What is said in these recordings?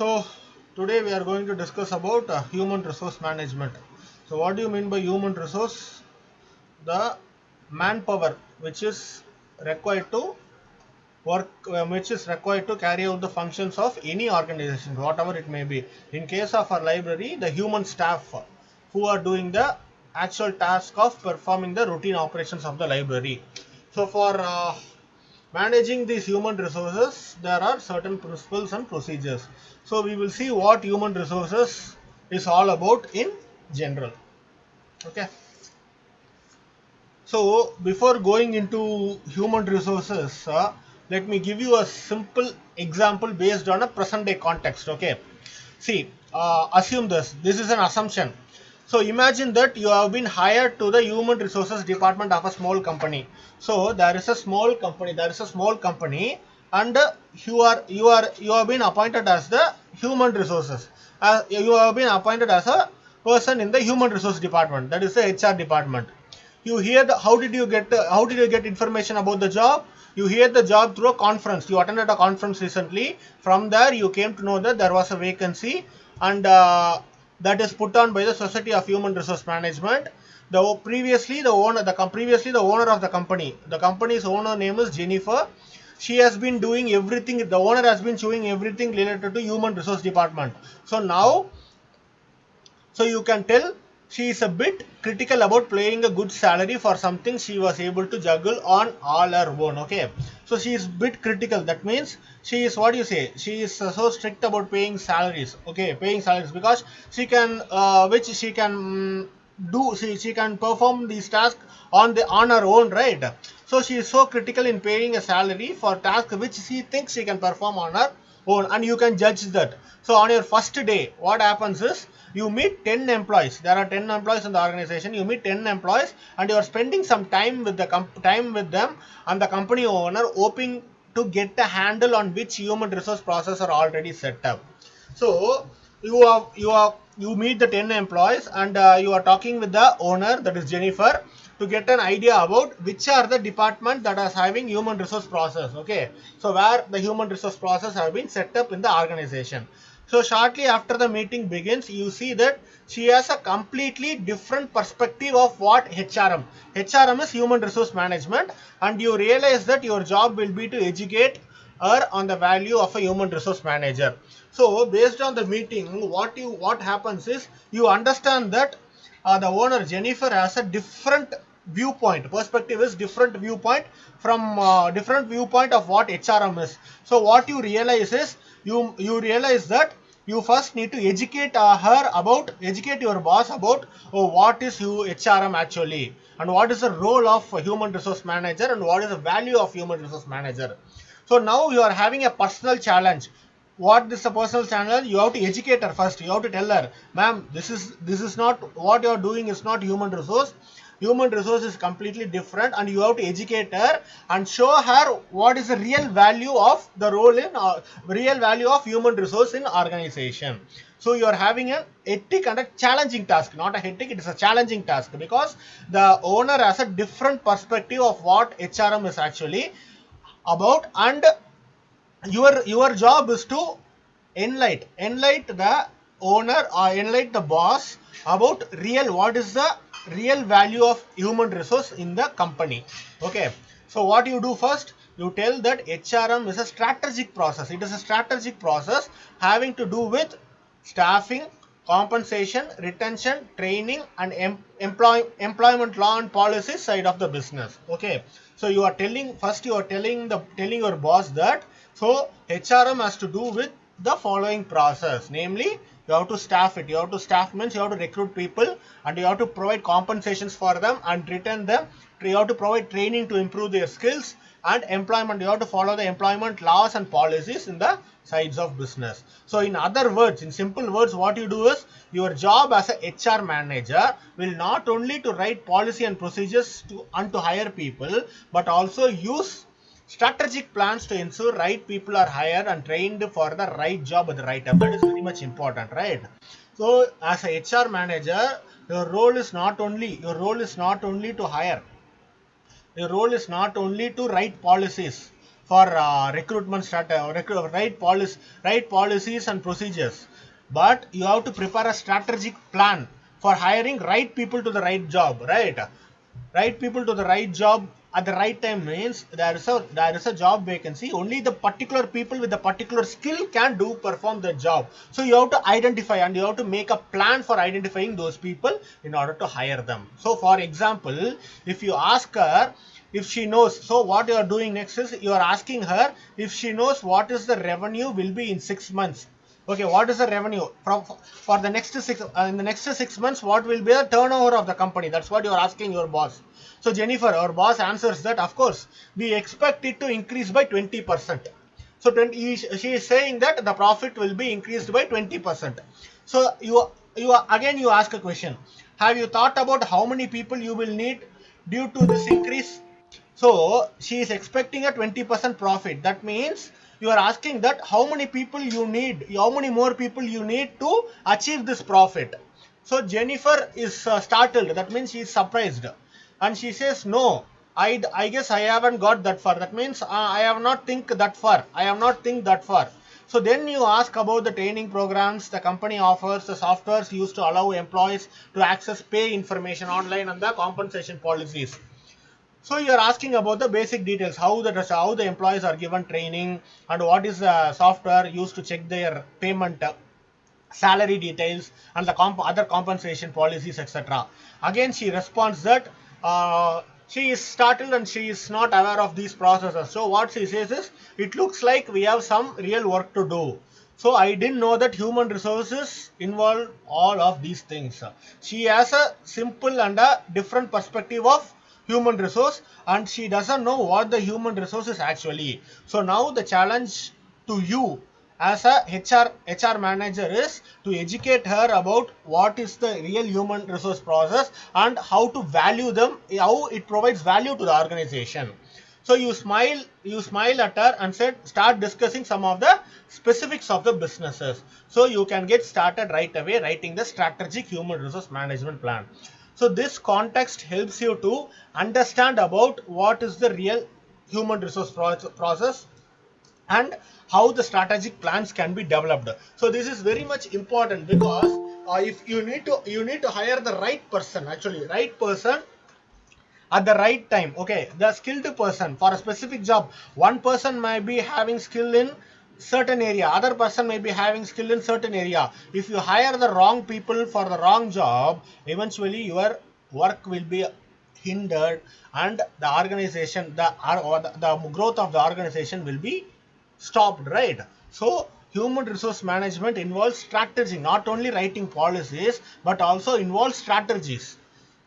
So today we are going to discuss about human resource management. So what do you mean by human resource? The manpower which is required to which is required to carry out the functions of any organization, whatever it may be. In case of our library, the human staff who are doing the actual task of performing the routine operations of the library. So for managing these human resources, there are certain principles and procedures. So we will see what human resources is all about in general. Okay. So before going into human resources, let me give you a simple example based on a present day context. Okay. See, assume this. This is an assumption. So imagine that you have been hired to the human resources department of a small company. So there is a small company. There is a small company, and you have been appointed as the human resources. You have been appointed as a person in the human resource department. That is the HR department. You hear the how did you get information about the job? You hear the job through a conference. You attended a conference recently. From there you came to know that there was a vacancy, and that is put on by the Society of Human Resource Management. Previously the owner of the company, the company's owner name is Jennifer. She has been doing everything. The owner has been showing everything related to human resource department. So now, so you can tell she is a bit critical about paying a good salary for something she was able to juggle on all her own. Okay, so she is bit critical. That means she is, what do you say, she is so strict about paying salaries. Okay, paying salaries because she can which she can do, she can perform these tasks on her own, right? So she is so critical in paying a salary for tasks which she thinks she can perform on her own, and you can judge that. So on your first day, what happens is you meet 10 employees. There are 10 employees in the organization. You meet 10 employees and you are spending some time with them and the company owner, hoping to get a handle on which human resource process are already set up. So you meet the 10 employees, and you are talking with the owner, that is Jennifer, to get an idea about which are the department that is having human resource process. Okay, so where the human resource process have been set up in the organization. So shortly after the meeting begins, you see that she has a completely different perspective of what HRM is, human resource management, and you realize that your job will be to educate her on the value of a human resource manager. So based on the meeting, what happens is you understand that the owner Jennifer has a different viewpoint. Perspective is different viewpoint from different viewpoint of what HRM is. So what you realize is you realize that you first need to educate your boss about what is HRM actually, and what is the role of a human resource manager, and what is the value of human resource manager. So now you are having a personal challenge. What is the personal challenge? You have to educate her first. You have to tell her, ma'am, this is not what you are doing, is not human resource. Human resource is completely different, and you have to educate her and show her what is the real value of the role in real value of human resource in organization. So you are having an hectic and a challenging task. Not a hectic, it is a challenging task, because the owner has a different perspective of what HRM is actually about, and your job is to enlighten the owner or enlighten the boss about what is the real value of human resource in the company. Okay, so what you do first, you tell that HRM is a strategic process. It is a strategic process having to do with staffing, compensation, retention, training, and employment law and policy side of the business. Okay, so you are telling first, you are telling your boss that, so HRM has to do with the following process, namely you have to staff it. You have to staff means you have to recruit people, and you have to provide compensations for them and retain them. You have to provide training to improve their skills, and employment, you have to follow the employment laws and policies in the sides of business. So in other words, in simple words, what you do is your job as a HR manager will not only to write policy and procedures to hire people, but also use strategic plans to ensure right people are hired and trained for the right job at the right time. That is very much important, right? So as a HR manager, your role is not only to hire. Your role is not only to write policies for recruitment right policies and procedures, but you have to prepare a strategic plan for hiring right people to the right job, right people to the right job at the right time means there is a job vacancy, only the particular people with the particular skill can do perform the job. So you have to identify and you have to make a plan for identifying those people in order to hire them. So for example, if you ask her if she knows, so what you are doing next is you are asking her if she knows what is the revenue will be in 6 months. Okay, what is the revenue from for the next in the next 6 months? What will be the turnover of the company? That's what you are asking your boss. So Jennifer, our boss answers that of course we expect it to increase by 20%. So 20, she is saying that the profit will be increased by 20%. So you ask a question. Have you thought about how many people you will need due to this increase? So she is expecting a 20% profit. That means you are asking that how many people you need, how many more people you need to achieve this profit. So Jennifer is startled. That means she is surprised, and she says, "No, I guess I haven't got that far. That means I have not think that far. I have not think that far." So then you ask about the training programs the company offers, the softwares used to allow employees to access pay information online, and the compensation policies. So you are asking about the basic details, how the employees are given training and what is the software used to check their payment, salary details, and the other compensation policies, etc. Again, she responds that she is startled and she is not aware of these processes. So what she says is, it looks like we have some real work to do. So I didn't know that human resources involve all of these things. She has a simple and a different perspective of human resource, and she doesn't know what the human resource is actually. So now the challenge to you as a HR manager is to educate her about what is the real human resource process and how to value them, how it provides value to the organization. So you smile at her and said, start discussing some of the specifics of the businesses. So you can get started right away writing the strategic human resource management plan. So this context helps you to understand about what is the real human resource process and how the strategic plans can be developed. So this is very much important because if you need to hire the right person, actually right person at the right time. Okay, the skilled person for a specific job. One person might be having skill in certain area, other person may be having skill in certain area. If you hire the wrong people for the wrong job, eventually your work will be hindered, and the organization, the growth of the organization will be stopped, right? So human resource management involves strategy, not only writing policies but also involves strategies.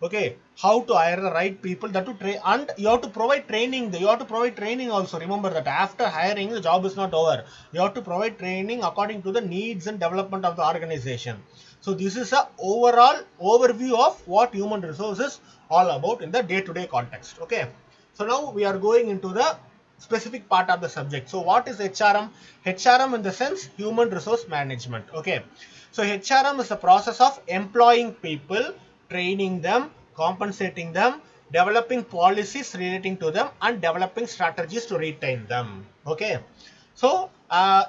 Okay, how to hire the right people, that to train, and you have to provide training. You have to provide training also. Remember that after hiring, the job is not over. You have to provide training according to the needs and development of the organization. So this is a overall overview of what human resources all about in the day-to-day context. Okay, so now we are going into the specific part of the subject. So what is HRM? HRM in the sense human resource management. Okay, so HRM is the process of employing people, training them, compensating them, developing policies relating to them, and developing strategies to retain them. Okay, so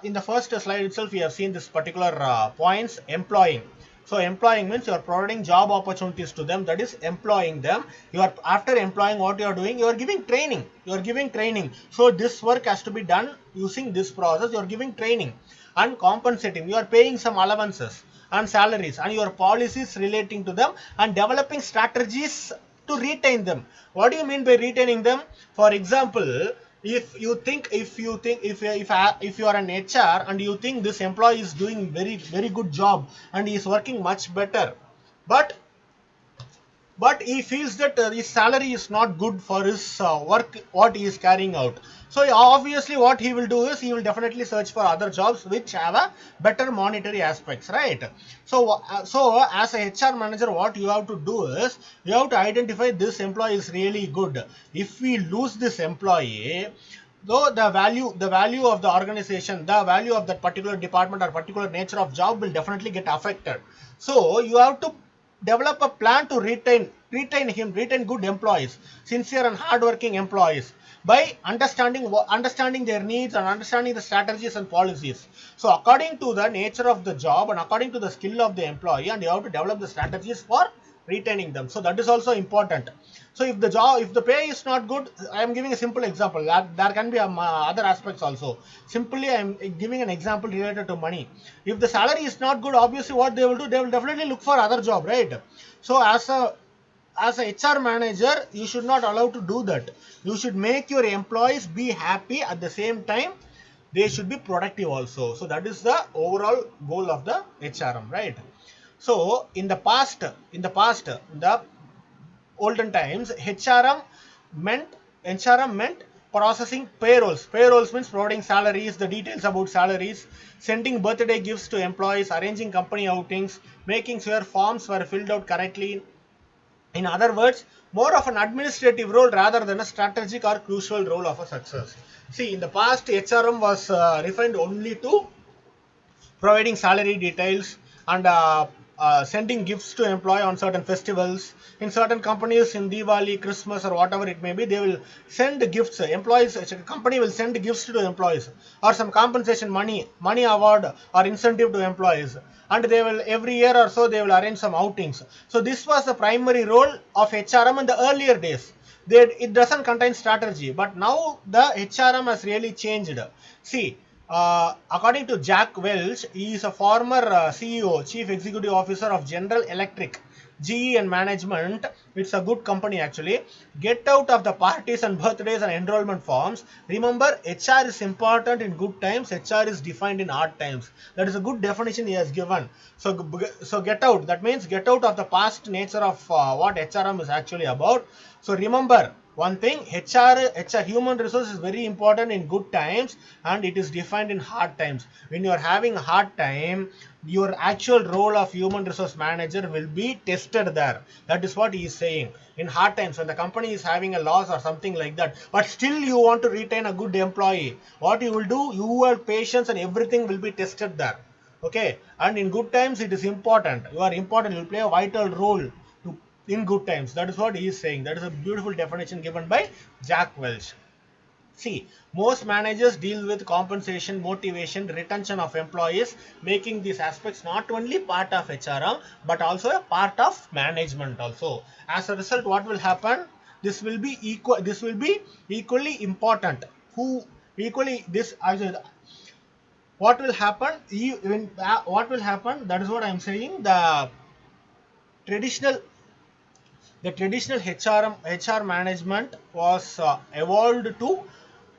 in the first slide itself we have seen this particular points. Employing, so employing means you are providing job opportunities to them, that is employing them. You are, after employing, what you are doing, you are giving training. So this work has to be done using this process. You are giving training and compensating, you are paying some allowances and salaries and your policies relating to them, and developing strategies to retain them. What do you mean by retaining them? For example, if you are an HR and you think this employee is doing very good job and he is working much better, but he feels that his salary is not good for his work what he is carrying out. So obviously what he will do is he will definitely search for other jobs which have a better monetary aspects, right? So as a HR manager, what you have to do is you have to identify this employee is really good. If we lose this employee, though the value of the organization, the value of that particular department or particular nature of job will definitely get affected. So you have to develop a plan to retain good employees, sincere and hardworking employees. by understanding their needs and understanding the strategies and policies. So according to the nature of the job and according to the skill of the employee, and you have to develop the strategies for retaining them. So that is also important. So if the pay is not good, I am giving a simple example. There can be other aspects also. Simply, I am giving an example related to money. If the salary is not good, obviously what they will do, they will definitely look for other job, right? So as a HR manager, you should not allow to do that. You should make your employees be happy at the same time. They should be productive also. So that is the overall goal of the HRM, right? So in the olden times, meant HRM meant processing payrolls. Payrolls means providing salaries, the details about salaries, sending birthday gifts to employees, arranging company outings, making sure forms were filled out correctly. In other words, more of an administrative role rather than a strategic or crucial role of a success. See, in the past, HRM was refined only to providing salary details and sending gifts to employee on certain festivals. In certain companies, in Diwali, Christmas, or whatever it may be, they will send gifts. Employees, a company will send gifts to employees or some compensation money award or incentive to employees. And they will every year or so they will arrange some outings. So this was the primary role of HRM in the earlier days. It doesn't contain strategy, but now the HRM has really changed. See, according to Jack Welch, he is a former CEO, Chief Executive Officer of General Electric, GE and Management. It's a good company actually. Get out of the parties and birthdays and enrollment forms. Remember, HR is important in good times. HR is defined in hard times. That is a good definition he has given. So get out. That means get out of the past nature of what HRM is actually about. So remember, one thing, HR human resource is very important in good times and it is defined in hard times. When you are having a hard time, your actual role of human resource manager will be tested there. That is what he is saying. In hard times, when the company is having a loss or something like that, but still you want to retain a good employee, what you will do, your patience and everything will be tested there. Okay, and in good times it is important. You are important. You will play a vital role in good times. That is what he is saying. That is a beautiful definition given by Jack Welch. See, most managers deal with compensation, motivation, retention of employees, making these aspects not only part of HRM but also a part of management also. As a result, what will happen? This will be equal. This will be equally important. Who equally this? What will happen? What will happen? That is what I am saying. Traditional the traditional HR management was evolved to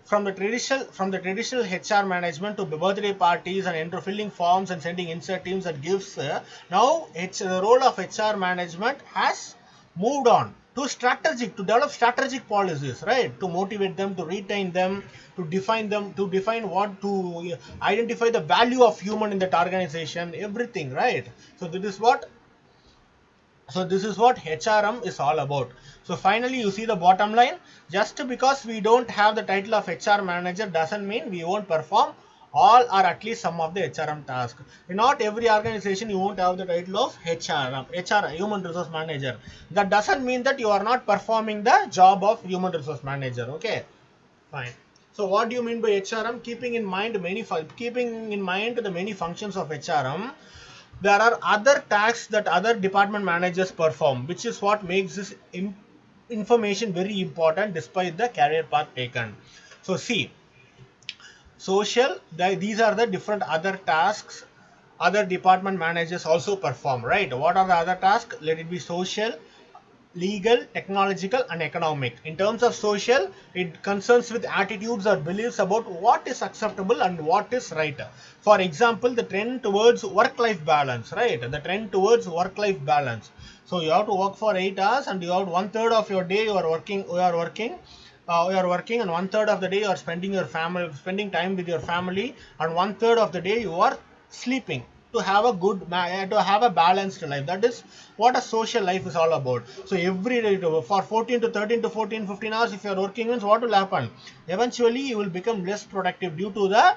from the traditional HR management to birthday parties and filling forms and sending insert teams and gifts. Now the role of HR management has moved on to develop strategic policies, right? To motivate them, to retain them, to define what to identify the value of human in that organization, everything, right? So this is what HRM is all about. So finally, you see the bottom line. Just because we don't have the title of HR manager doesn't mean we won't perform all or at least some of the HRM tasks. In not every organization you won't have the title of HR, human resource manager. That doesn't mean that you are not performing the job of human resource manager. Okay, fine. So what do you mean by HRM? Keeping in mind the many functions of HRM, there are other tasks that other department managers perform, which is what makes this information very important despite the career path taken. So see, these are the different other tasks other department managers also perform, right? What are the other tasks? Let it be social, legal, technological, and economic. In terms of social, it concerns with attitudes or beliefs about what is acceptable and what is right. For example, the trend towards work-life balance, right? The trend towards work-life balance. So you have to work for 8 hours, and you have 1/3 of your day you are working. And 1/3 of the day you are spending time with your family, and 1/3 of the day you are sleeping to have a balanced life. That is what a social life is all about. So every day for 14 to 13 to 14 15 hours if you are working, means what will happen? Eventually you will become less productive due to the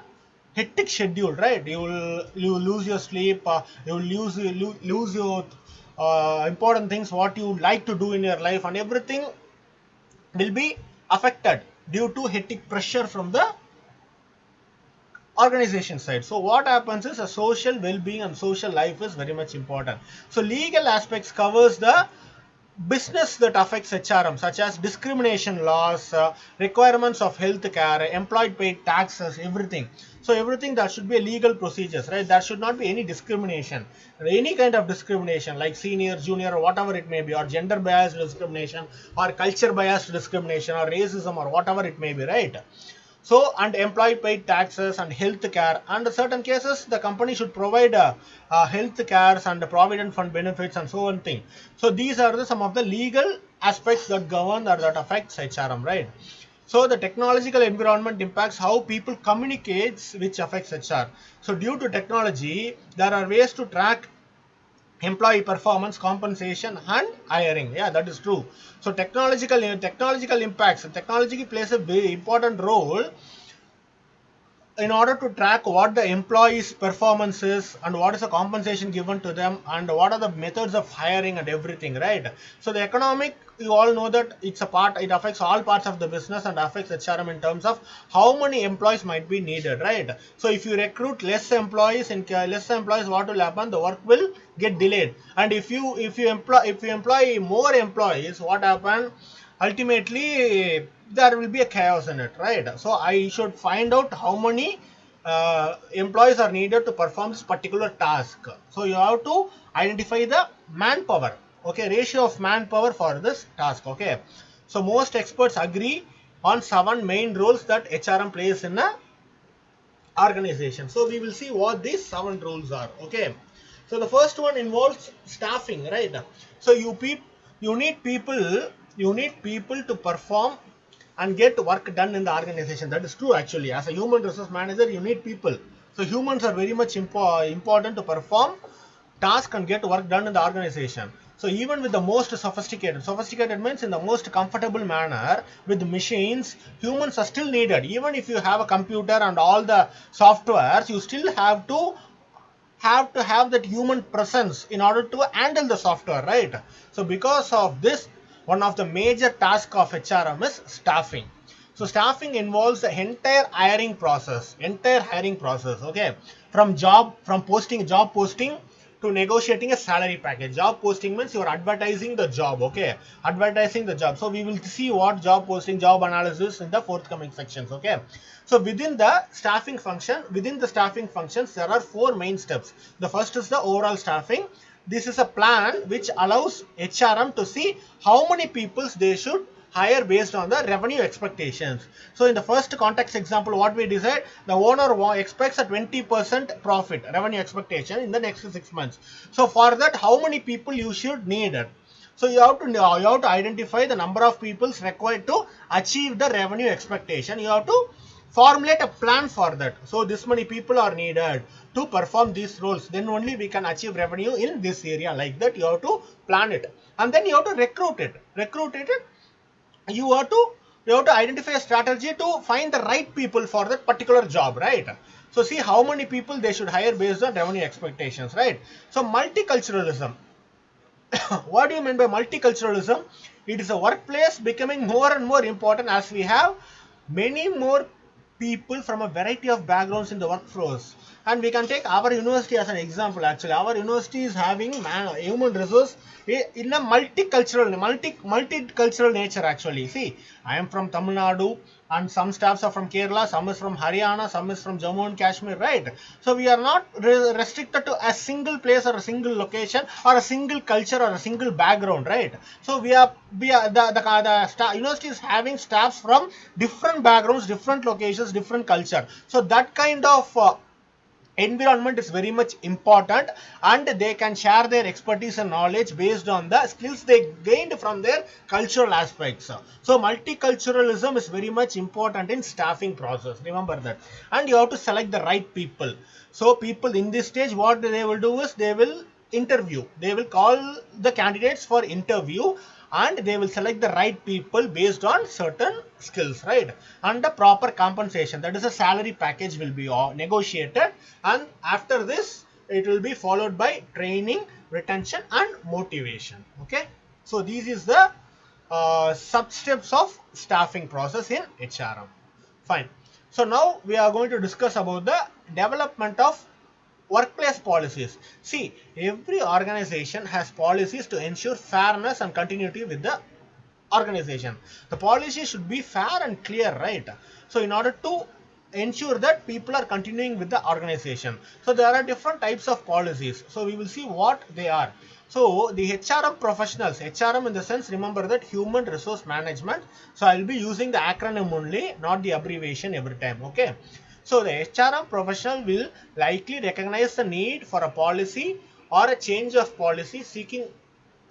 hectic schedule, right? You will lose your sleep, you will lose your important things what you like to do in your life, and everything will be affected due to hectic pressure from the organization side. So what happens is a social well-being and social life is very much important. So legal aspects covers the business that affects HRM, such as discrimination laws, requirements of health care, employee paid taxes, everything. So everything that should be a legal procedures, right? There should not be any discrimination, any kind of discrimination like senior, junior, or whatever it may be, or gender biased discrimination, or culture biased discrimination, or racism, or whatever it may be, right? So, and employee paid taxes and health care, and in certain cases the company should provide health cares and provident fund benefits and so on thing. So these are some of the legal aspects that govern or that affects HRM, right? So the technological environment impacts how people communicates, which affects HR. So due to technology, there are ways to track employee performance, compensation, and hiring. Yeah, that is true. So technological impacts, technology plays a very important role in order to track what the employees performance is and what is the compensation given to them and what are the methods of hiring and everything, right? So the economic, you all know that it's a part, it affects all parts of the business and affects HRM in terms of how many employees might be needed, right? So if you recruit less employees, what will happen? The work will get delayed. And if you employ more employees, what happen? Ultimately there will be a chaos in it, right? So I should find out how many employees are needed to perform this particular task. So you have to identify the manpower, okay, ratio of manpower for this task, okay. So most experts agree on 7 main roles that HRM plays in a organization. So we will see what these 7 rules are, okay. So the first one involves staffing, right? So you need people to perform and get work done in the organization. That is true actually. As a human resource manager, you need people. So humans are very much important to perform task and get work done in the organization. So even with the most sophisticated means in the most comfortable manner with machines, humans are still needed. Even if you have a computer and all the softwares, you still have to have that human presence in order to handle the software, right? So because of this, one of the major tasks of HRM is staffing. So staffing involves the entire hiring process, okay, from job posting to negotiating a salary package. Job posting means you are advertising the job, okay, advertising the job. So we will see what job posting, job analysis in the forthcoming sections, okay. So within the staffing functions, there are 4 main steps. The first is the overall staffing. This is a plan which allows HRM to see how many people they should hire based on the revenue expectations. So in the first context example, what we decide, the owner expects a 20% profit revenue expectation in the next 6 months. So for that, how many people you should need it? So you have to identify the number of people required to achieve the revenue expectation. You have to formulate a plan for that. So this many people are needed to perform these roles. Then only we can achieve revenue in this area. Like that, you have to plan it, and then you have to recruit it. You have to identify a strategy to find the right people for that particular job, right? So see how many people they should hire based on revenue expectations, right? So multiculturalism. What do you mean by multiculturalism? It is a workplace becoming more and more important as we have many more people from a variety of backgrounds in the workforce. And we can take our university as an example. Actually, our university is having human resource in a multicultural nature. Actually, see, I am from Tamil Nadu, and some staffs are from Kerala, some is from Haryana, some is from Jammu and Kashmir, right? So we are not restricted to a single place or a single location or a single culture or a single background, right? So the university is having staffs from different backgrounds, different locations, different culture. So that kind of environment is very much important, and they can share their expertise and knowledge based on the skills they gained from their cultural aspects. So multiculturalism is very much important in staffing process, remember that. And you have to select the right people. So people in this stage, what they will do is they will call the candidates for interview, and they will select the right people based on certain skills, right? And the proper compensation, that is a salary package, will be negotiated, and after this it will be followed by training, retention, and motivation, okay. So this is the sub-steps of staffing process in HRM. Fine. So now we are going to discuss about the development of workplace policies. See, every organization has policies to ensure fairness and continuity with the organization. The policy should be fair and clear, right? So in order to ensure that people are continuing with the organization, so there are different types of policies. So we will see what they are. So the HRM professionals, HRM in the sense, remember that human resource management. So I will be using the acronym only, not the abbreviation every time. Okay. So the HRM professional will likely recognize the need for a policy or a change of policy, seeking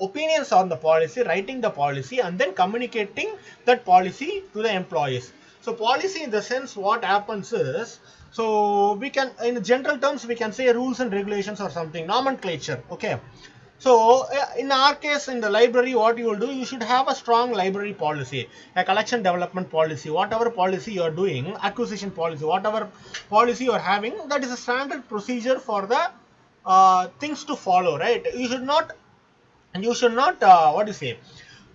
opinions on the policy, writing the policy, and then communicating that policy to the employees. So policy in the sense, what happens is, so we can, in general terms, we can say rules and regulations or something, nomenclature. Okay. So in our case, in the library, what you will do, you should have a strong library policy, a collection development policy, whatever policy you are doing, acquisition policy, whatever policy you are having, that is a standard procedure for the things to follow, right? You should not what do you say,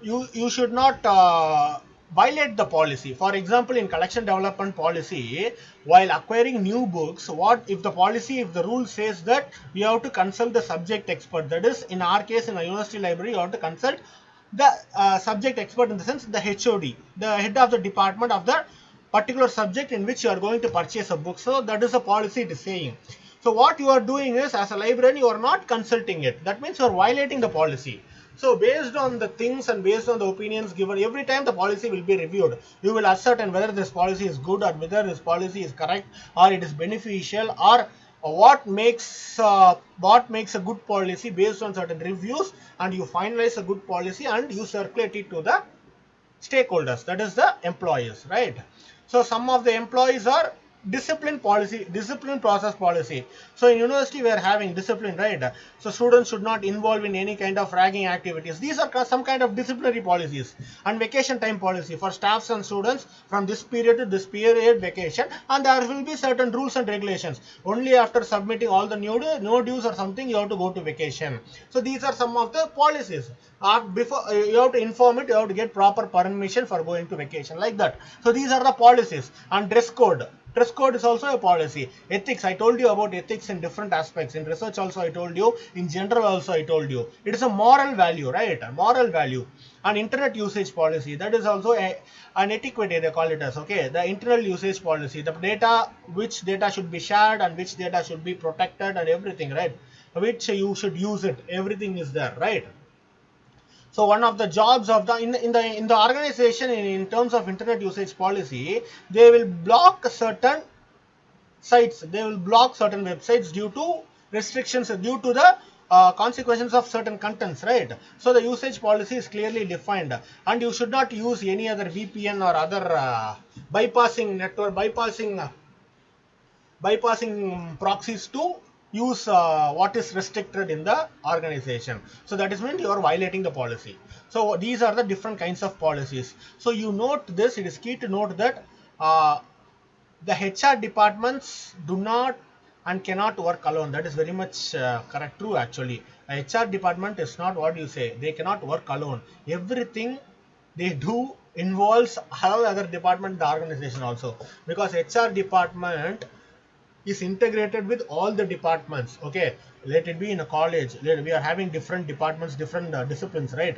you should not violate the policy. For example, in collection development policy, while acquiring new books, what if the policy, if the rule says that you have to consult the subject expert, that is in our case in a university library, you have to consult the subject expert, in the sense the HOD, the head of the department of the particular subject in which you are going to purchase a book. So that is the policy it is saying. So what you are doing is, as a librarian, you are not consulting it. That means you are violating the policy. So based on the things and based on the opinions given, every time the policy will be reviewed. You will ascertain whether this policy is good or whether this policy is correct or it is beneficial, or what makes a good policy based on certain reviews, and you finalize a good policy and you circulate it to the stakeholders, that is the employees, right? So some of the employees are discipline policy, discipline process policy. So in university we are having discipline, right? So students should not involve in any kind of ragging activities. These are some kind of disciplinary policies. And vacation time policy for staffs and students, from this period to this period vacation, and there will be certain rules and regulations. Only after submitting all the no dues or something, you have to go to vacation. So these are some of the policies. Before you have to inform it, you have to get proper permission for going to vacation, like that. So these are the policies. And dress code. Dress code is also a policy. Ethics, I told you about ethics in different aspects. In research also I told you. In general also I told you. It is a moral value, right? A moral value. And internet usage policy, that is also an etiquette, they call it as, okay? The internal usage policy, the data, which data should be shared and which data should be protected and everything, right? Which you should use it. Everything is there, right? So one of the jobs of the in the organization, in terms of internet usage policy, they will block certain sites, they will block certain websites due to restrictions, due to the consequences of certain contents, right? So the usage policy is clearly defined, and you should not use any other VPN or other bypassing network, bypassing proxies to use what is restricted in the organization. So that is when you are violating the policy. So these are the different kinds of policies. So you note this, it is key to note that the HR departments do not and cannot work alone. That is very much correct, true actually. A HR department is not, what you say, they cannot work alone. Everything they do involves all other department in the organization also, because HR department is integrated with all the departments. Okay, let it be in a college, we are having different departments, different disciplines, right?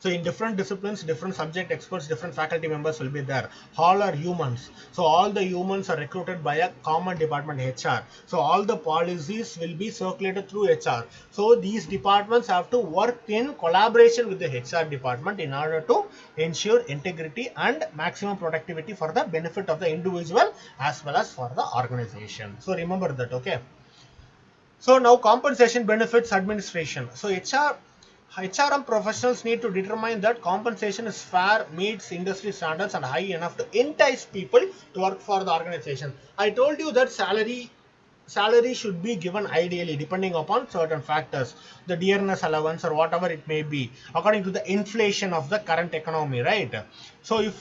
So in different disciplines, different subject experts, different faculty members will be there. All are humans. So all the humans are recruited by a common department, HR. So all the policies will be circulated through HR. So these departments have to work in collaboration with the HR department in order to ensure integrity and maximum productivity for the benefit of the individual as well as for the organization. So remember that, okay? So now compensation, benefits, administration. So HRM professionals need to determine that compensation is fair, meets industry standards, and high enough to entice people to work for the organization. I told you that salary should be given ideally depending upon certain factors, the dearness allowance or whatever it may be, according to the inflation of the current economy, right? So if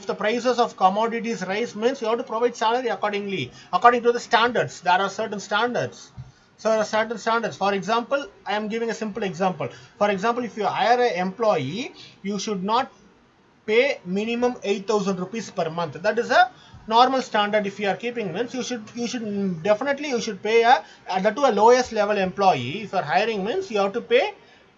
the prices of commodities rise, means you have to provide salary accordingly, according to the standards. There are certain standards. So certain standards. For example, I am giving a simple example. For example, if you hire an employee, you should not pay minimum 8,000 rupees per month. That is a normal standard. If you are keeping means, you should definitely you should pay that to a lowest level employee. If you are hiring means, you have to pay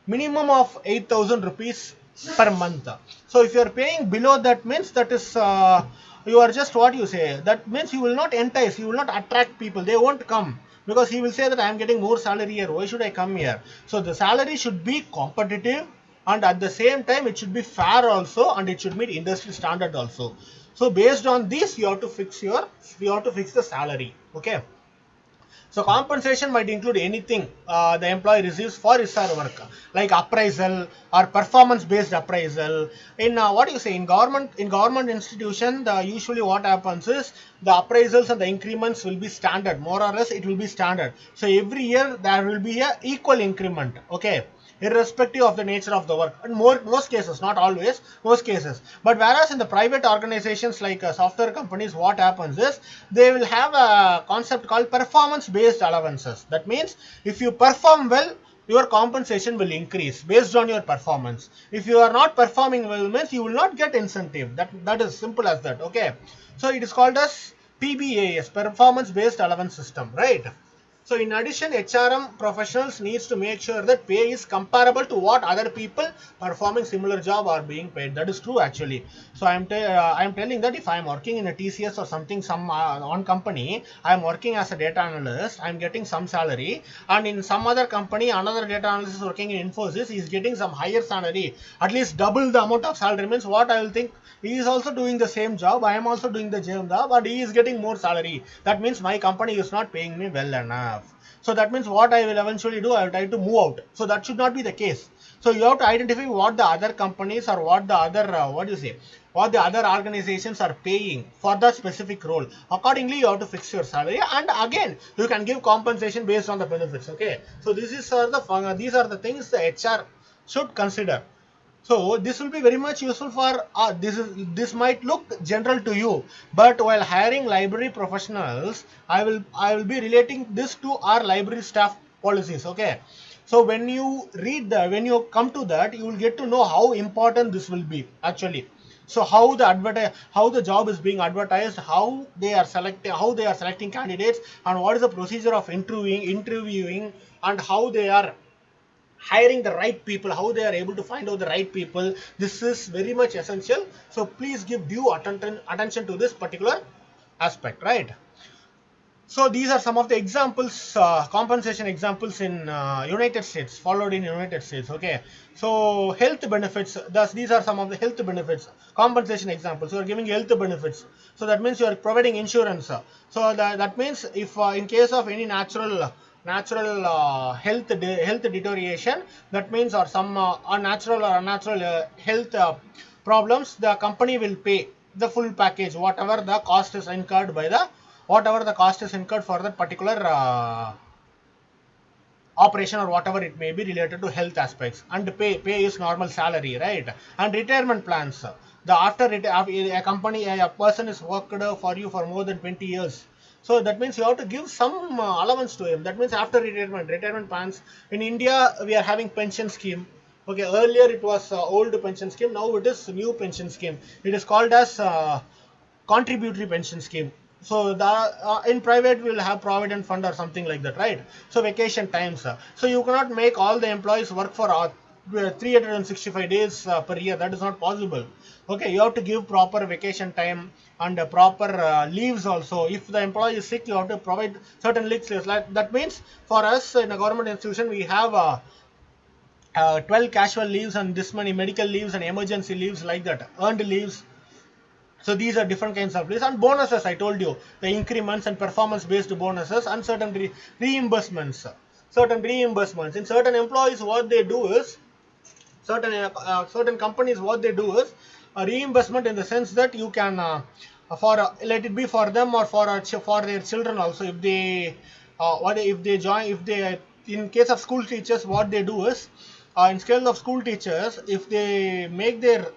minimum of 8,000 rupees per month. So if you are paying below that means, that is you are just, what you say, that means you will not entice, you will not attract people, they won't come, because he will say that I am getting more salary here, why should I come here? So the salary should be competitive, and at the same time it should be fair also, and it should meet industry standard also. So based on this, you have to fix the salary. Okay. So compensation might include anything the employee receives for his or her work, like appraisal or performance-based appraisal. In what you say, in government institution, the usually what happens is the appraisals and the increments will be standard, more or less it will be standard. So every year there will be a equal increment. Okay, irrespective of the nature of the work, and most cases, not always, most cases. But whereas in the private organizations like software companies, what happens is they will have a concept called performance based allowances. That means if you perform well, your compensation will increase based on your performance. If you are not performing well means, you will not get incentive. That is simple as that. Okay, so it is called as PBAS, performance based allowance system, right? So in addition, HRM professionals needs to make sure that pay is comparable to what other people performing similar job are being paid. That is true actually. So I am telling that if I am working in a TCS or something, some on company, I am working as a data analyst, I am getting some salary, and in some other company, another data analyst is working in Infosys, he is getting some higher salary, at least double the amount of salary. Means what I will think, he is also doing the same job, I am also doing the same job, but he is getting more salary. That means my company is not paying me well enough. So that means what I will eventually do, I will try to move out. So that should not be the case. So you have to identify what the other companies, or what the other what do you say, what the other organizations are paying for the specific role. Accordingly, you have to fix your salary, and again you can give compensation based on the benefits. Okay, so these are the things the HR should consider. So this will be very much useful for this might look general to you, but while hiring library professionals, I will be relating this to our library staff policies. Okay, so when you come to that, you will get to know how important this will be actually. So how the job is being advertised, how they are selecting candidates, and what is the procedure of interviewing, and how they are hiring the right people, how they are able to find out the right people. This is very much essential. So please give due attention to this particular aspect, right? So these are some of the examples, compensation examples in United States, followed in United States. Okay, so health benefits. Thus, these are some of the health benefits. Compensation examples. You are giving health benefits. So that means you are providing insurance. So that means if in case of any natural health deterioration, that means, or some unnatural health problems, the company will pay the full package, whatever the cost is incurred for that particular operation, or whatever it may be related to health aspects. And pay is normal salary, right? And retirement plans, the a company, a person is worked for you for more than 20 years, so that means you have to give some allowance to him. That means after retirement plans in India, we are having pension scheme. Okay, earlier it was old pension scheme, now it is new pension scheme. It is called as contributory pension scheme. So the in private we will have provident fund or something like that, right? So vacation times, so you cannot make all the employees work for 365 days per year. That is not possible. Okay, you have to give proper vacation time, and proper leaves also. If the employee is sick, you have to provide certain leaves. Like that means for us in a government institution, we have 12 casual leaves, and this many medical leaves and emergency leaves, like that, earned leaves. So these are different kinds of leaves. And bonuses, I told you, the increments and performance based bonuses, and certain reimbursements. In certain employees, what they do is, certain companies, what they do is a reimbursement, in the sense that you can let it be for them, or for their children also. If they if they join if they in case of school teachers, what they do is, in scale of school teachers, if they make their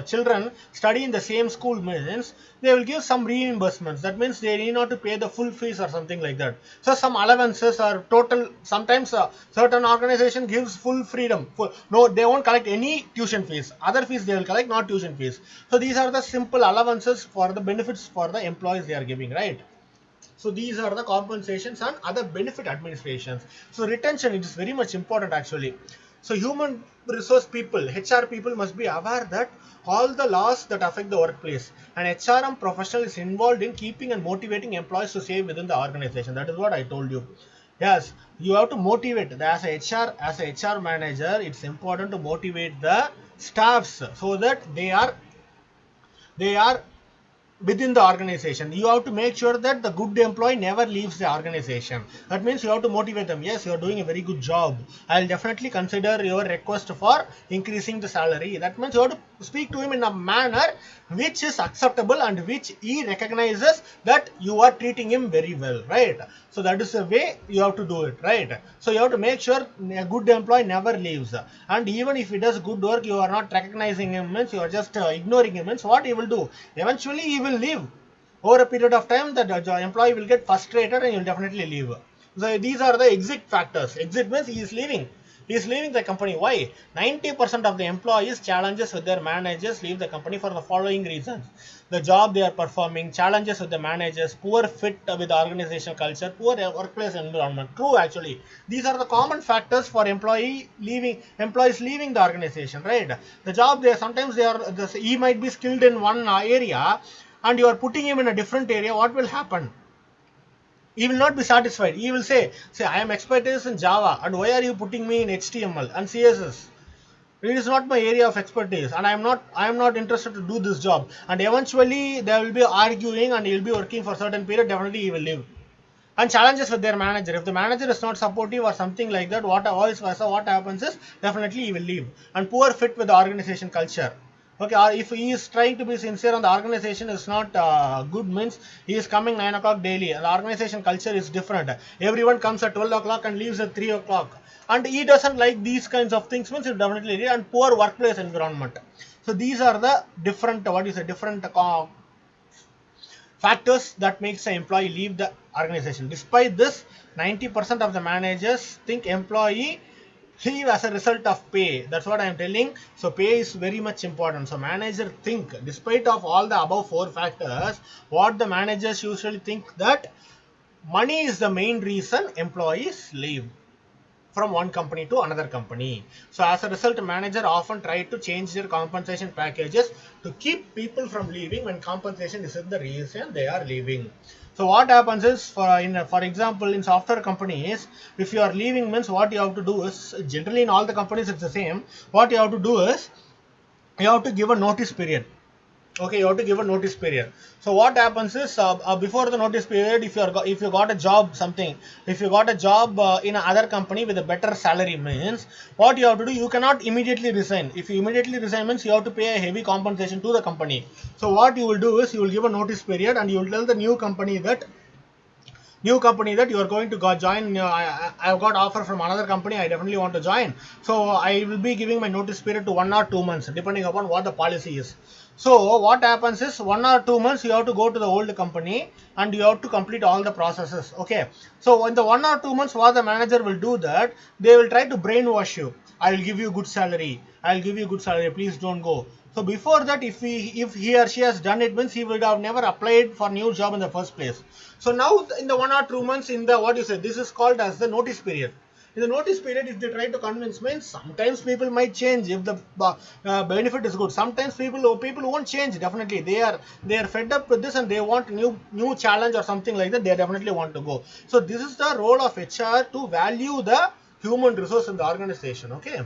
children study in the same school means they will give some reimbursements. That means they need not to pay the full fees or something like that. So some allowances or total, sometimes certain organization gives full freedom. No, they won't collect any tuition fees. Other fees they will collect, not tuition fees. So these are the simple allowances for the benefits for the employees they are giving, right? So these are the compensations and other benefit administrations. So retention, it is very much important actually. So human resource people, HR people must be aware that all the laws that affect the workplace, and HRM professional is involved in keeping and motivating employees to stay within the organization. That is what I told you. Yes, you have to motivate. As a HR manager, it's important to motivate the staffs so that they are within the organization. You have to make sure that the good employee never leaves the organization. That means you have to motivate them. Yes, you are doing a very good job. I'll definitely consider your request for increasing the salary. That means you have to speak to him in a manner which is acceptable and which he recognizes that you are treating him very well, right? So that is the way you have to do it, right? So you have to make sure a good employee never leaves. And even if he does good work, you are not recognizing him, means you are just ignoring him, means what he will do? Eventually he will leave. Over a period of time, the employee will get frustrated and he will definitely leave. So these are the exit factors. Exit means he is leaving. He is leaving the company. Why? 90% of the employees challenges with their managers leave the company for the following reasons. The job they are performing, challenges with the managers, poor fit with the organizational culture, poor workplace environment. True, actually. These are the common factors for employees leaving the organization, right? The job sometimes he might be skilled in one area and you are putting him in a different area. What will happen? He will not be satisfied. He will say, I am expertise in Java and why are you putting me in HTML and CSS? It is not my area of expertise and I am not interested to do this job. And eventually they will be arguing and he will be working for a certain period. Definitely he will leave. And challenges with their manager. If the manager is not supportive or something like that, what happens is definitely he will leave. And poor fit with the organization culture. Okay, or if he is trying to be sincere and the organization is not good, means he is coming 9 o'clock daily and the organization culture is different. Everyone comes at 12 o'clock and leaves at 3 o'clock. And he doesn't like these kinds of things, means he definitely leave. And poor workplace environment. So these are the different factors that makes an employee leave the organization. Despite this, 90% of the managers think employee leave as a result of pay. That's what I am telling. So pay is very much important. So manager think, despite of all the above 4 factors, what the managers usually think that money is the main reason employees leave from one company to another company. So as a result, manager often try to change their compensation packages to keep people from leaving when compensation isn't the reason they are leaving. So what happens is, for example, in software companies, if you are leaving, means what you have to do is, generally in all the companies it's the same. What you have to do is, you have to give a notice period. Okay, you have to give a notice period. So what happens is, before the notice period, if you got a job, if you got a job in another company with a better salary, means what you have to do, you cannot immediately resign. If you immediately resign, means you have to pay a heavy compensation to the company. So what you will do is, you will give a notice period and you will tell the new company that you are going to join. I've got offer from another company, I definitely want to join. So I will be giving my notice period to 1 or 2 months depending upon what the policy is. So what happens is, 1 or 2 months you have to go to the old company and you have to complete all the processes. Okay, so in the 1 or 2 months, what the manager will do, that they will try to brainwash you. I will give you good salary, please don't go. So before that, if he or she has done it, means he would have never applied for new job in the first place. So now in the 1 or 2 months, in the this is called as the notice period. In the notice period, if they try to convince, means sometimes people might change if the benefit is good. Sometimes people won't change. Definitely they are fed up with this and they want new challenge or something like that. They definitely want to go. So this is the role of HR, to value the human resource in the organization. Okay.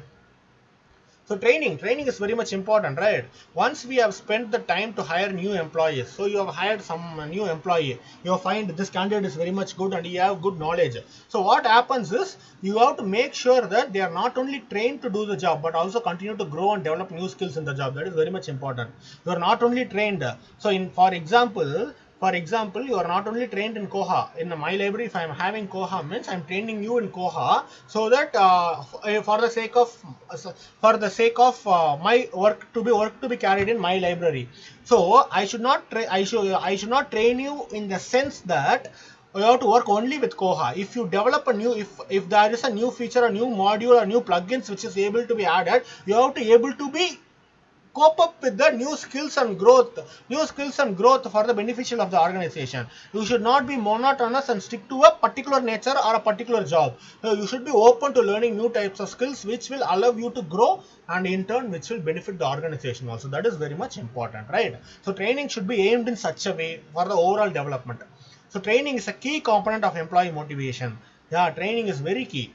So training is very much important, right? Once we have spent the time to hire new employees, so you have hired some new employee, you find this candidate is very much good and he have good knowledge. So what happens is, you have to make sure that they are not only trained to do the job, but also continue to grow and develop new skills in the job. That is very much important. You are not only trained. So for example, For example, you are not only trained in Koha. In my library, if I am having Koha, means I am training you in Koha, so that for the sake of my work to be carried in my library. So I should not train you in the sense that you have to work only with Koha. If you develop a new, if there is a new feature, a new module, or new plugins which is able to be added, you have to able to be cope up with the new skills and growth for the beneficial of the organization. You should not be monotonous and stick to a particular nature or a particular job. You should be open to learning new types of skills which will allow you to grow, and in turn which will benefit the organization also. That is very much important, right? So training should be aimed in such a way for the overall development. So training is a key component of employee motivation. Yeah, training is very key.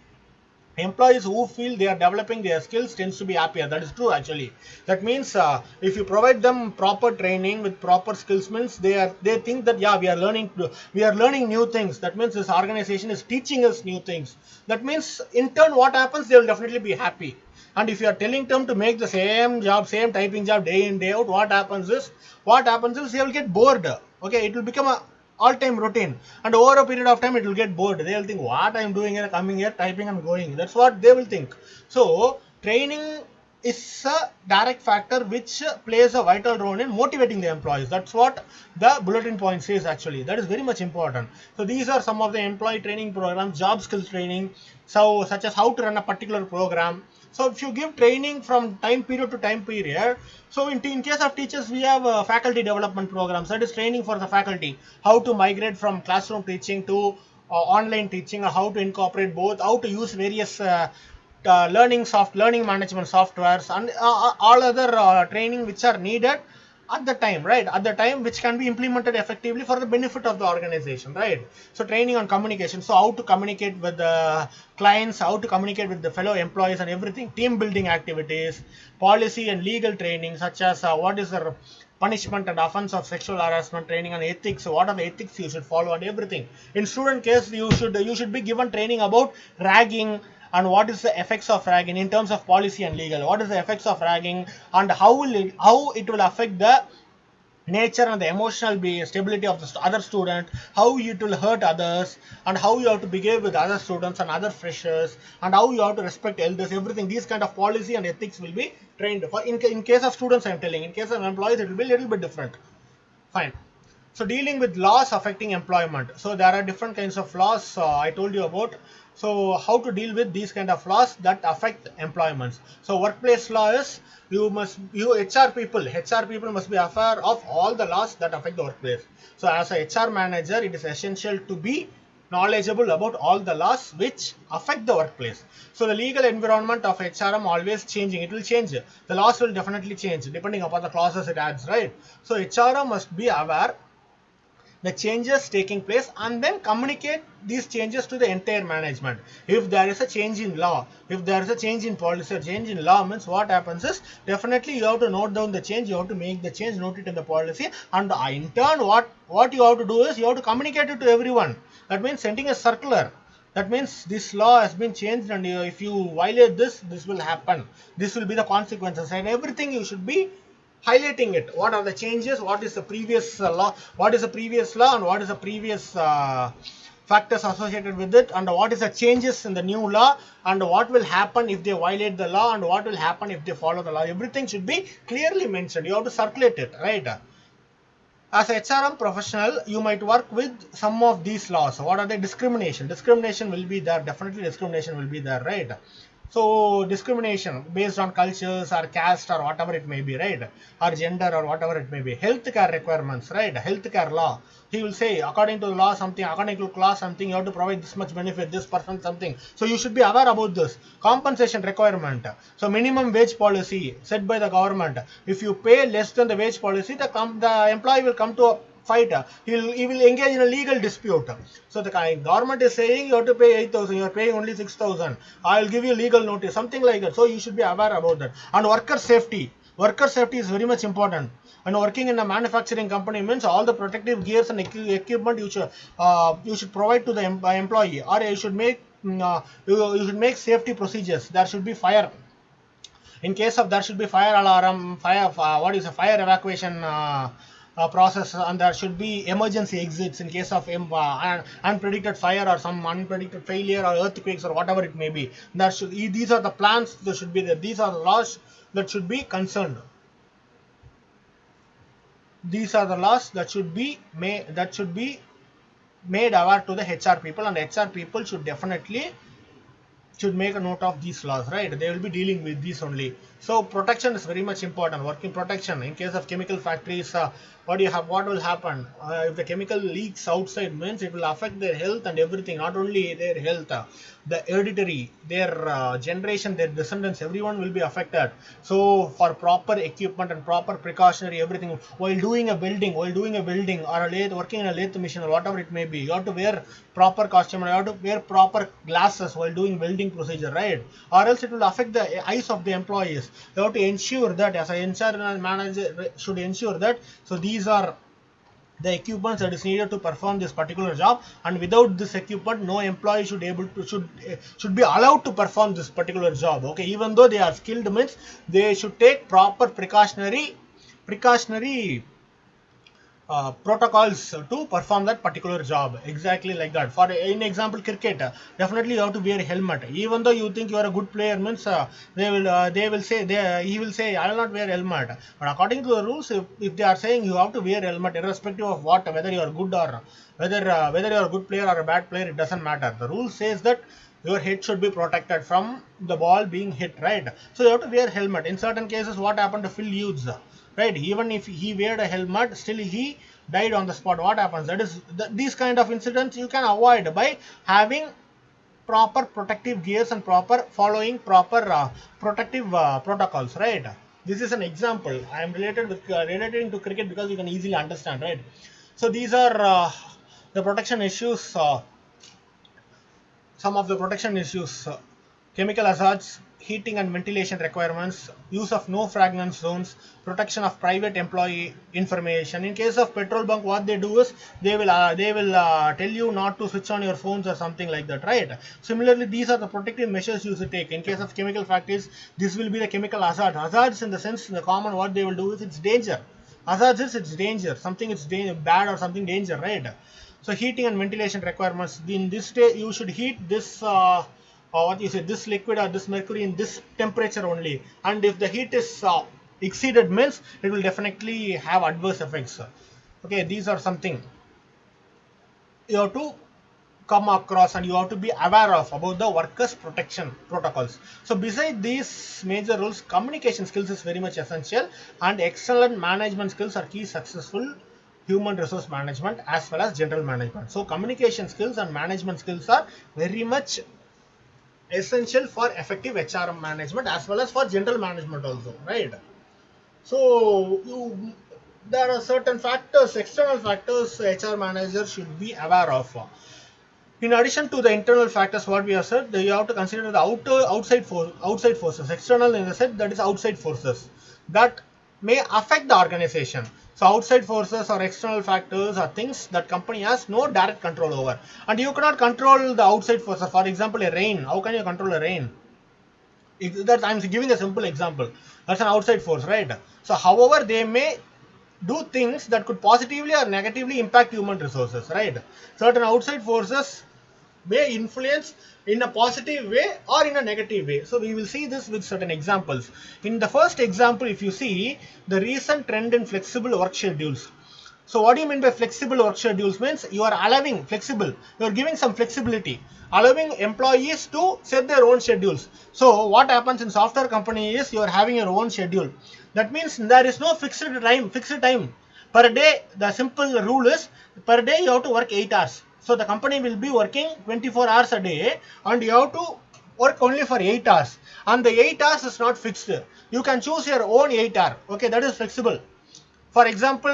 Employees who feel they are developing their skills tends to be happier. That is true, actually. That means if you provide them proper training with proper skills, means they think that, yeah, we are learning new things. That means this organization is teaching us new things. That means in turn what happens, they will definitely be happy. And if you are telling them to make the same job, same typing job day in day out, what happens is they will get bored. Okay, it will become a all-time routine, and over a period of time it will get bored. They will think, what I am doing here, coming here, typing and going. That's what they will think. So training is a direct factor which plays a vital role in motivating the employees. That's what the bulletin point says, actually. That is very much important. So these are some of the employee training programs, job skills training, so such as how to run a particular program. So if you give training from time period to time period, so in case of teachers, we have faculty development programs. That is training for the faculty, how to migrate from classroom teaching to online teaching, or how to incorporate both, how to use various learning management softwares, and all other training which are needed at the time, right? At the time, which can be implemented effectively for the benefit of the organization, right? So training on communication, so how to communicate with the clients, how to communicate with the fellow employees and everything, team building activities, policy and legal training, such as what is the punishment and offense of sexual harassment, training on ethics, what are the ethics you should follow, and everything. In student case, you should be given training about ragging, and what is the effects of ragging in terms of policy and legal. What is the effects of ragging, and how it will affect the nature and the emotional stability of the other student, how it will hurt others, and how you have to behave with other students and other freshers, and how you have to respect elders, everything. These kind of policy and ethics will be trained for. In case of students, I am telling. In case of employees, it will be a little bit different. Fine. So dealing with laws affecting employment. So there are different kinds of laws I told you about. So how to deal with these kind of laws that affect employments. So workplace law is, you HR people must be aware of all the laws that affect the workplace. So as a HR manager, it is essential to be knowledgeable about all the laws which affect the workplace. So the legal environment of HRM always changing. It will change. The laws will definitely change depending upon the clauses it adds, right? So HRM must be aware the changes taking place, and then communicate these changes to the entire management. If there is a change in law, if there is a change in policy or change in law, means what happens is, definitely you have to note down the change, you have to make the change, note it in the policy, and in turn what you have to do is, you have to communicate it to everyone. That means sending a circular. That means this law has been changed, and if you violate this will happen. This will be the consequences, and everything you should be highlighting it. What are the changes? What is the previous law? What is the previous law, and what is the previous factors associated with it, and what is the changes in the new law, and what will happen if they violate the law, and what will happen if they follow the law. Everything should be clearly mentioned. You have to circulate it, right? As a HRM professional, you might work with some of these laws. What are the discrimination? Discrimination will be there. Definitely discrimination will be there, right? So discrimination based on cultures or caste or whatever it may be, right? Or gender or whatever it may be. Healthcare requirements, right? Healthcare law. He will say, according to the law something, according to class something, you have to provide this much benefit, this person something. So you should be aware about this. Compensation requirement. So minimum wage policy set by the government. If you pay less than the wage policy, the employee will come to a fight. He will engage in a legal dispute. So the government is saying you have to pay 8,000, you are paying only 6,000. I will give you legal notice, something like that. So you should be aware about that. And worker safety. Worker safety is very much important. And working in a manufacturing company means all the protective gears and equipment you should provide to the employee, or you should make you should make safety procedures. There should be fire. In case of there should be fire alarm, fire what is a fire evacuation process, and there should be emergency exits in case of unpredicted fire or some unpredicted failure or earthquakes or whatever it may be. These are the plans that should be there. These are the laws that should be concerned. These are the laws that should be made aware to the HR people, and HR people should definitely make a note of these laws, right? They will be dealing with these only. So protection is very much important. Working protection in case of chemical factories, what will happen if the chemical leaks outside? Means it will affect their health and everything. Not only their health, the hereditary, their generation, their descendants, everyone will be affected. So for proper equipment and proper precautionary everything, while doing a building or a lathe, working in a lathe machine or whatever it may be, you have to wear proper costume, you have to wear proper glasses while doing welding procedure, right? Or else it will affect the eyes of the employees. You have to ensure that, as an HR manager should ensure that. So these are the equipment that is needed to perform this particular job, and without this equipment no employee should be allowed to perform this particular job. Okay, even though they are skilled, means they should take proper precautionary protocols to perform that particular job, exactly like that. For in example cricket, definitely you have to wear a helmet. Even though you think you are a good player, means they will say, he will say I will not wear helmet, but according to the rules, if they are saying you have to wear helmet irrespective of whether you are good or whether you are a good player or a bad player, it doesn't matter. The rule says that your head should be protected from the ball being hit, right? So you have to wear helmet. In certain cases, what happened to Phil Hughes, right? Even if he weared a helmet, still he died on the spot. What happens? That is, these kind of incidents you can avoid by having proper protective gears and following proper protective protocols, right? This is an example. I am relating to cricket because you can easily understand, right? So these are the protection issues. Some of the protection issues: chemical hazards, heating and ventilation requirements, use of no fragrance zones, protection of private employee information. In case of petrol bunk, what they do is they will tell you not to switch on your phones or something like that, right? Similarly, these are the protective measures you should take. In case of chemical factories, this will be the chemical hazards in the sense, in the common, what they will do is it's danger. Hazards is it's danger, something it's bad or something danger, right? So heating and ventilation requirements. In this day, you should heat this this liquid or this mercury in this temperature only. And if the heat is exceeded, means it will definitely have adverse effects. Okay, these are something you have to come across and you have to be aware of about the workers protection protocols. So beside these major rules, communication skills is very much essential, and excellent management skills are key successful human resource management as well as general management. So communication skills and management skills are very much essential for effective HRM management as well as for general management also, right? So there are certain factors, external factors HR manager should be aware of. In addition to the internal factors, what we have said, you have to consider the outside forces. External in the sense that is outside forces that may affect the organization. So outside forces or external factors are things that company has no direct control over, and you cannot control the outside forces. For example, a rain. How can you control a rain? That I'm giving a simple example. That's an outside force, right? So, however, they may do things that could positively or negatively impact human resources, right? Certain outside forces may influence in a positive way or in a negative way. So we will see this with certain examples. In the first example, if you see the recent trend in flexible work schedules. So what do you mean by flexible work schedules? Means you are allowing flexible, you are giving some flexibility, allowing employees to set their own schedules. So what happens in software company is you are having your own schedule. That means there is no fixed time per day. The simple rule is per day you have to work 8 hours. So the company will be working 24 hours a day, and you have to work only for 8 hours. And the 8 hours is not fixed. You can choose your own 8 hour. Okay, that is flexible. For example,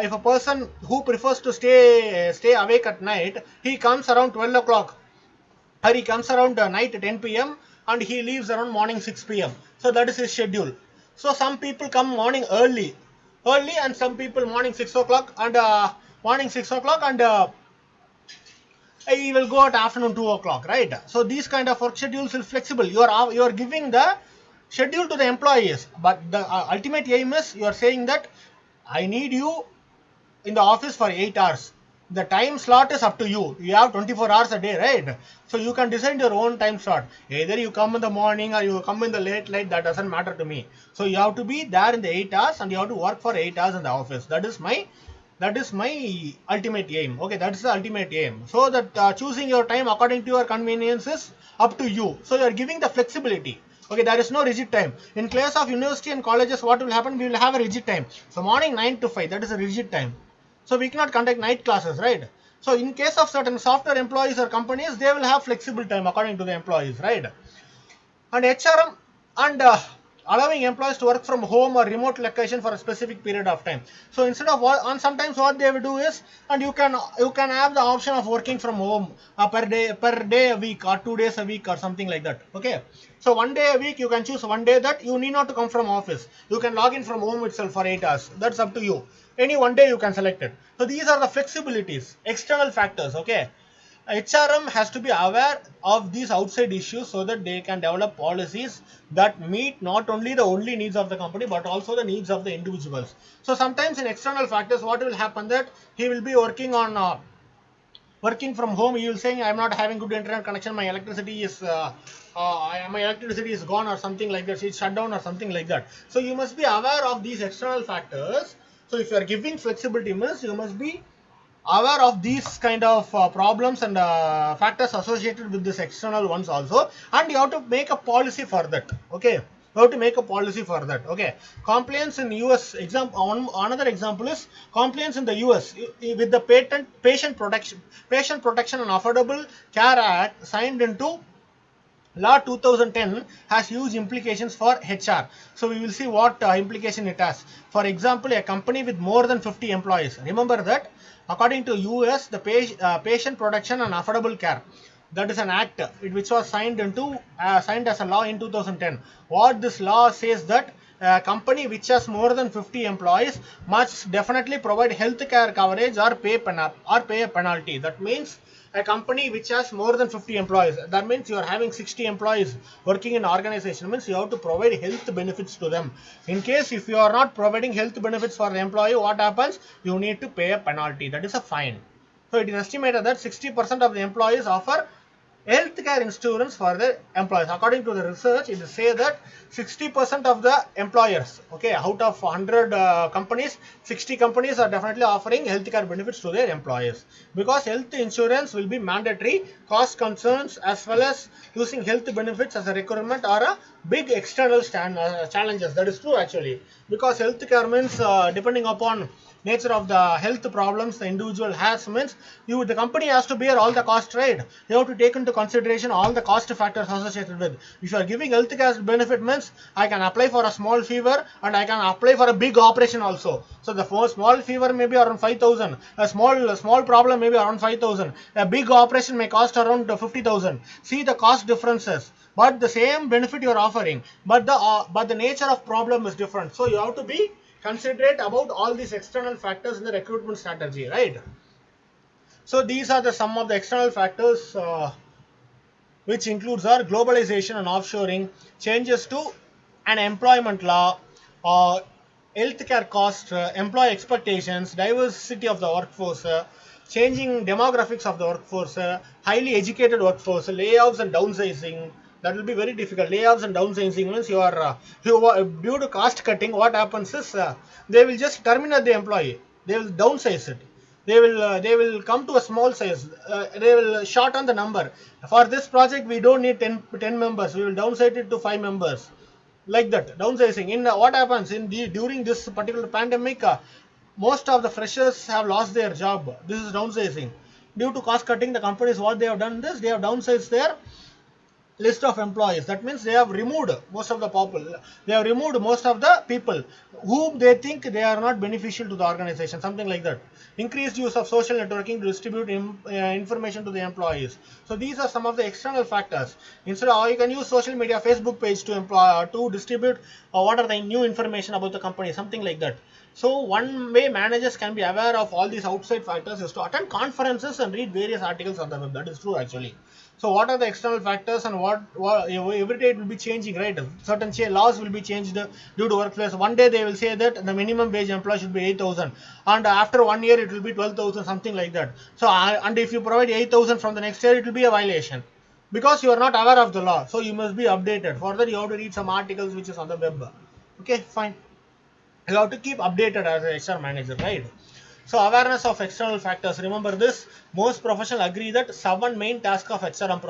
if a person who prefers to stay awake at night, he comes around 12 o'clock, or he comes around night 10 p.m. and he leaves around morning 6 p.m. So that is his schedule. So some people come morning early, and some people morning 6 o'clock and he will go at afternoon 2 o'clock, right? So these kind of work schedules are flexible. You are giving the schedule to the employees, but the ultimate aim is you are saying that I need you in the office for 8 hours. The time slot is up to you. You have 24 hours a day, right? So you can decide your own time slot. Either you come in the morning or you come in the late night, that doesn't matter to me. So you have to be there in the 8 hours and you have to work for 8 hours in the office. That is my ultimate aim. Okay, that's the ultimate aim. So that choosing your time according to your convenience is up to you. So you are giving the flexibility. Okay, there is no rigid time. In case of university and colleges, what will happen? We will have a rigid time. So morning 9 to 5, that is a rigid time. So we cannot conduct night classes, right? So in case of certain software employees or companies, they will have flexible time according to the employees, right? And HRM and allowing employees to work from home or remote location for a specific period of time. So instead of and sometimes what they will do is, and you can have the option of working from home per day a week or 2 days a week or something like that. Okay. So 1 day a week you can choose one day that you need not to come from office. You can log in from home itself for 8 hours. That's up to you. Any one day you can select it. So these are the flexibilities, external factors. Okay. HRM has to be aware of these outside issues so that they can develop policies that meet not only the only needs of the company but also the needs of the individuals. So sometimes in external factors, what will happen that he will be working from home. He will saying, I'm not having good internet connection. My electricity is gone or something like that. It's shut down or something like that. So you must be aware of these external factors. So if you are giving flexibility means you must be aware of these kind of problems and factors associated with this external ones also, and you have to make a policy for that. Okay, you have to make a policy for that. Okay, compliance in US example. Another example is compliance in the US with the patient protection and affordable care act signed into Law 2010 has huge implications for HR. So we will see what implication it has. For example, a company with more than 50 employees. Remember that according to US, the patient protection and affordable care, that is an act which was signed as a law in 2010. What this law says that a company which has more than 50 employees must definitely provide health care coverage or pay a penalty. That means a company which has more than 50 employees, that means you are having 60 employees working in an organization, means you have to provide health benefits to them. In case if you are not providing health benefits for the employee, what happens? You need to pay a penalty, that is a fine. So it is estimated that 60% of the employees offer healthcare insurance for the employees. According to the research, it says that 60% of the employers, okay, out of 100 companies, 60 companies are definitely offering healthcare benefits to their employees, because health insurance will be mandatory. Cost concerns as well as using health benefits as a requirement are a big external challenges. That is true actually, because healthcare means depending upon nature of the health problems the individual has, means the company has to bear all the cost, right? You have to take into consideration all the cost factors associated with. If you are giving health care benefit means I can apply for a small fever and I can apply for a big operation also. So the small fever may be around 5,000, a small problem may be around 5,000, a big operation may cost around 50,000. See the cost differences, but the same benefit you are offering, but the nature of problem is different. So you have to be considerate about all these external factors in the recruitment strategy, right? So these are some of the external factors which includes our globalization and offshoring, changes to an employment law, uh, healthcare cost, employee expectations, diversity of the workforce, changing demographics of the workforce, highly educated workforce, layoffs and downsizing. That will be very difficult. Layoffs and downsizing means due to cost cutting. What happens is they will just terminate the employee. They will downsize it. They will come to a small size. They will shorten the number. For this project, we don't need 10 members. We will downsize it to 5 members, like that downsizing. In what happens during this particular pandemic, most of the freshers have lost their job. This is downsizing. Due to cost cutting, the companies, what they have done this, they have downsized their list of employees. That means they have removed most of the people whom they think they are not beneficial to the organization, something like that. Increased use of social networking to distribute information to the employees. So these are some of the external factors. Instead of, you can use social media, Facebook page to distribute what are the new information about the company, something like that. So one way managers can be aware of all these outside factors is to attend conferences and read various articles on the web. That is true actually. So what are the external factors and what every day it will be changing, right? Certain laws will be changed due to workplace. One day they will say that the minimum wage employee should be 8,000, and after 1 year it will be 12,000, something like that. So and if you provide 8,000 from the next year, it will be a violation because you are not aware of the law. So you must be updated. For that you have to read some articles which is on the web. Okay, fine. You have to keep updated as an HR manager, right? So awareness of external factors. Remember this. Most professionals agree that 7 main tasks of HRM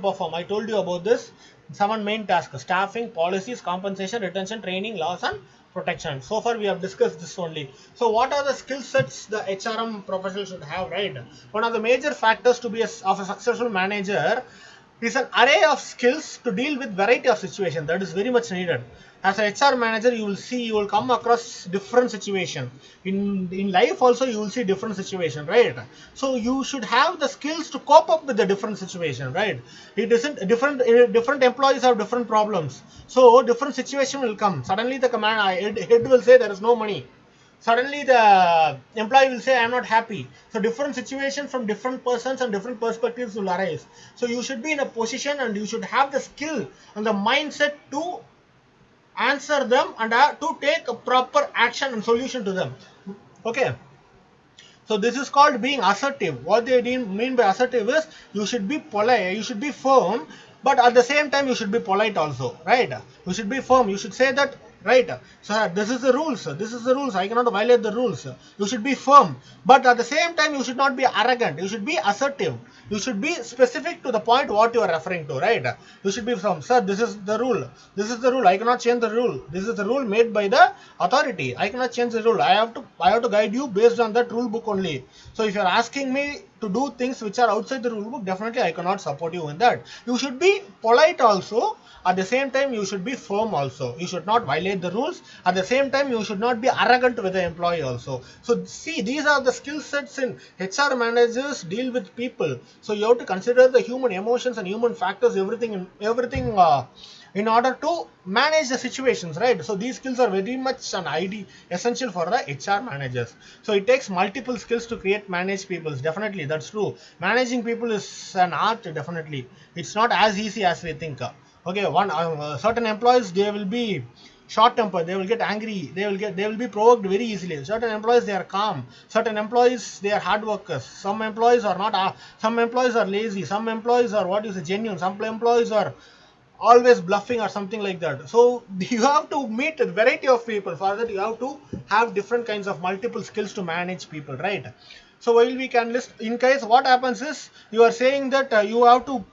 perform. I told you about this. 7 main tasks: staffing, policies, compensation, retention, training, loss, and protection. So far we have discussed this only. So what are the skill sets the HRM professional should have, right? One of the major factors to be of a successful manager is an array of skills to deal with variety of situations. That is very much needed. As an HR manager, you will come across different situation. In life also you will see different situation, right? So you should have the skills to cope up with the different situation, right? It isn't different employees have different problems. So different situation will come. Suddenly the head will say there is no money. Suddenly the employee will say I am not happy. So different situation from different persons and different perspectives will arise. So you should be in a position and you should have the skill and the mindset to answer them and to take a proper action and solution to them. Okay, so this is called being assertive. What they mean by assertive is you should be polite, you should be firm, but at the same time you should be polite also, right? You should be firm. You should say that, right? So this is the rules. This is the rules. I cannot violate the rules. You should be firm, but at the same time you should not be arrogant. You should be assertive. You should be specific to the point what you are referring to, right? You should be firm. Sir, this is the rule. This is the rule. I cannot change the rule. This is the rule made by the authority. I cannot change the rule. I have to guide you based on that rule book only. So if you are asking me to do things which are outside the rule book, definitely I cannot support you in that. You should be polite also. At the same time, you should be firm also. You should not violate the rules. At the same time, you should not be arrogant with the employee also. So see, these are the skill sets in HR managers deal with people. So you have to consider the human emotions and human factors, everything in order to manage the situations, right? So these skills are very much an ID essential for the HR managers. So it takes multiple skills to manage people. Definitely, that's true. Managing people is an art. Definitely, it's not as easy as we think. Okay, one certain employees, they will be short tempered, they will get angry, they will be provoked very easily. Certain employees, they are calm. Certain employees, they are hard workers. Some employees are not some employees are lazy. Some employees are what is genuine. Some employees are always bluffing or something like that. So you have to meet a variety of people. For that you have to have different kinds of multiple skills to manage people, right? So while we can list, in case what happens is you are saying that you have to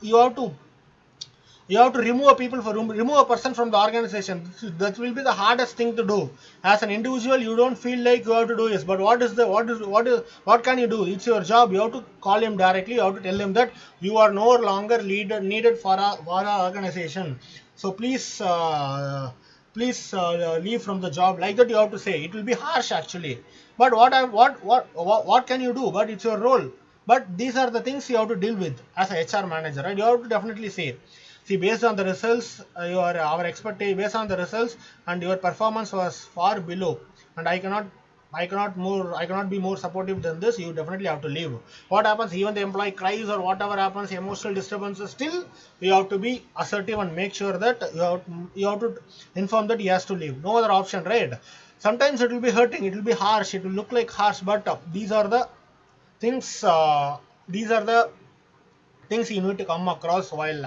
remove a people for remove a person from the organization. That will be the hardest thing to do. As an individual, you don't feel like you have to do this, but what can you do? It's your job. You have to call him directly. You have to tell him that you are no longer needed for our organization. So please leave from the job, like that you have to say. It will be harsh actually, but what can you do? But it's your role. But these are the things you have to deal with as a HR manager, right? You have to definitely say, see, based on the results, our expectation based on the results, and your performance was far below, and I cannot be more supportive than this. You definitely have to leave. What happens? Even the employee cries or whatever happens, emotional disturbances. Still, you have to be assertive and make sure that you have to inform that he has to leave. No other option, right? Sometimes it will be hurting. It will be harsh. It will look like harsh, but these are the things. These are the things you need to come across while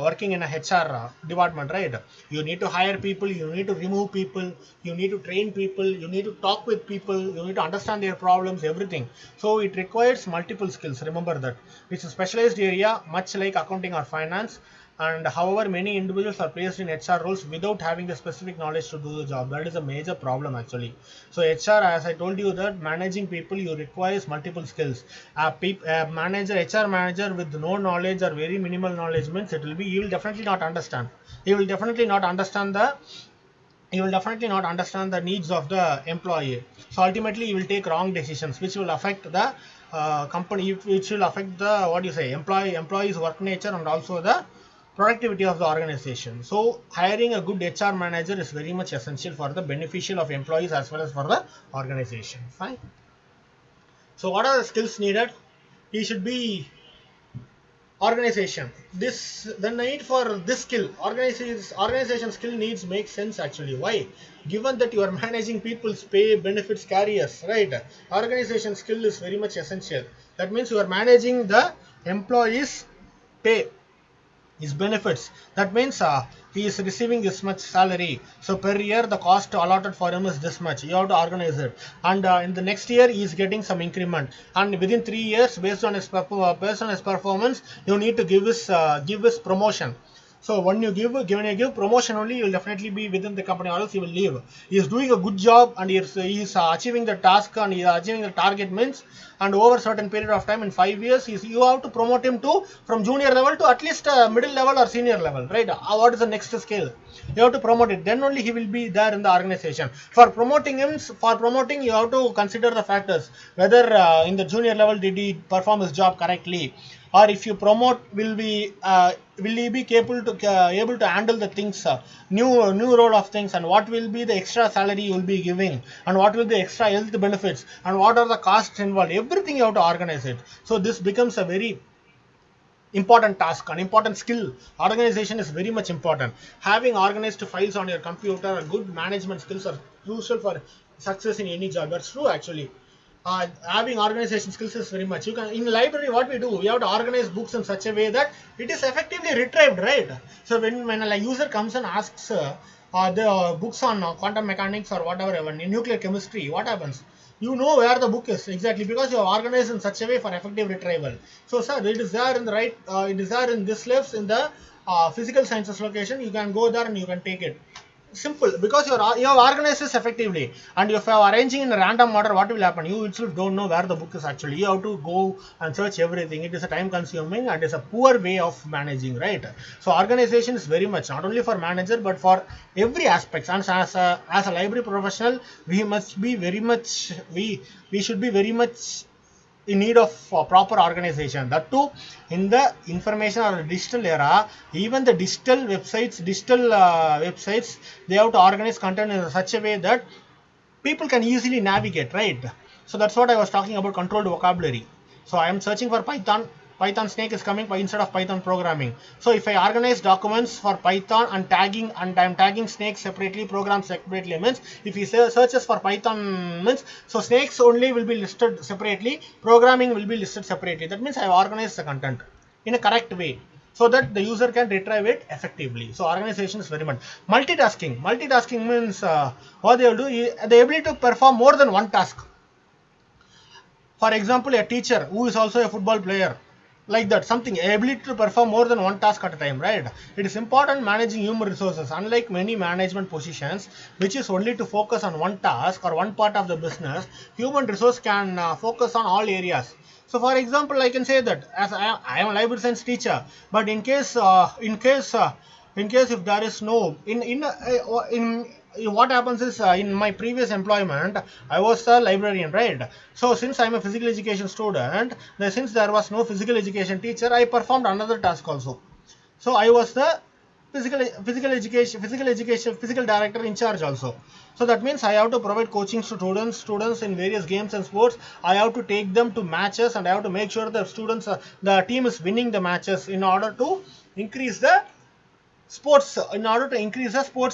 working in a HR department, right? You need to hire people, you need to remove people, you need to train people, you need to talk with people, you need to understand their problems, everything. So it requires multiple skills. Remember that it's a specialized area, much like accounting or finance. And however, many individuals are placed in HR roles without having the specific knowledge to do the job. That is a major problem actually. So HR, as I told you, that managing people, you requires multiple skills. A manager, HR manager with no knowledge or very minimal knowledge means he will definitely not understand. He will definitely not understand the needs of the employee. So ultimately, he will take wrong decisions, which will affect the company, which will affect the what you say employee's work nature and also the productivity of the organization. So hiring a good HR manager is very much essential for the beneficial of employees as well as for the organization. Fine. So what are the skills needed? He should be organization. This the need for this skill, organization skill needs make sense actually. Why? Given that you are managing people's pay, benefits, careers, right? Organization skill is very much essential. That means you are managing the employees' pay, his benefits. That means he is receiving this much salary, so per year the cost allotted for him is this much. You have to organize it, and in the next year he is getting some increment, and within 3 years, based on his performance, you need to give his promotion. So when you give promotion only, you will definitely be within the company, or else you will leave. He is doing a good job and he is achieving the task and he is achieving the target means, and over a certain period of time in 5 years, you have to promote him to from junior level to at least middle level or senior level, right? What is the next scale? You have to promote it. Then only he will be there in the organization. For promoting, you have to consider the factors whether in the junior level did he perform his job correctly, or if you promote, will he be able to handle the things, new role of things, and what will be the extra salary you will be giving, and what will be the extra health benefits, and what are the costs involved. Everything you have to organize it. So this becomes a very important task, an important skill. Organization is very much important. Having organized files on your computer and good management skills are crucial for success in any job. That's true actually. Having organization skills is very much. You can in library, what we do, we have to organize books in such a way that it is effectively retrieved, right? So when a user comes and asks the books on quantum mechanics or whatever, in nuclear chemistry, what happens? You know where the book is exactly, because you have organized in such a way for effective retrieval. So sir, it is there in the right, it is there in this left in the physical sciences location. You can go there and you can take it. Simple, because you have organized this effectively. And if you are arranging in a random order, what will happen? You itself don't know where the book is actually. You have to go and search everything. It is a time consuming and it's a poor way of managing, right? So organization is very much not only for manager but for every aspect. And as a library professional, we must be very much, we should be very much in need of proper organization. That too, in the information or digital era, even the digital websites, they have to organize content in such a way that people can easily navigate, right? So that's what I was talking about, controlled vocabulary. So I am searching for Python snake is coming by instead of Python programming. So if I organize documents for Python and I'm tagging snakes separately, programs separately, means if he searches for Python means, so snakes only will be listed separately, programming will be listed separately. That means I have organized the content in a correct way, so that the user can retrieve it effectively. So organization is very much. Multitasking means what they will do is the ability to perform more than one task. For example, a teacher who is also a football player, like that, something ability to perform more than one task at a time, right? It is important managing human resources. Unlike many management positions which is only to focus on one task or one part of the business, human resource can focus on all areas. So for example, I can say that as I am a library science teacher, but in case if there is no in what happens is, in my previous employment I was a librarian, right? So since I'm a physical education student, since there was no physical education teacher, I performed another task also. So I was the physical director in charge also. So that means I have to provide coaching to students in various games and sports. I have to take them to matches, and I have to make sure the the team is winning the matches in order to increase the sports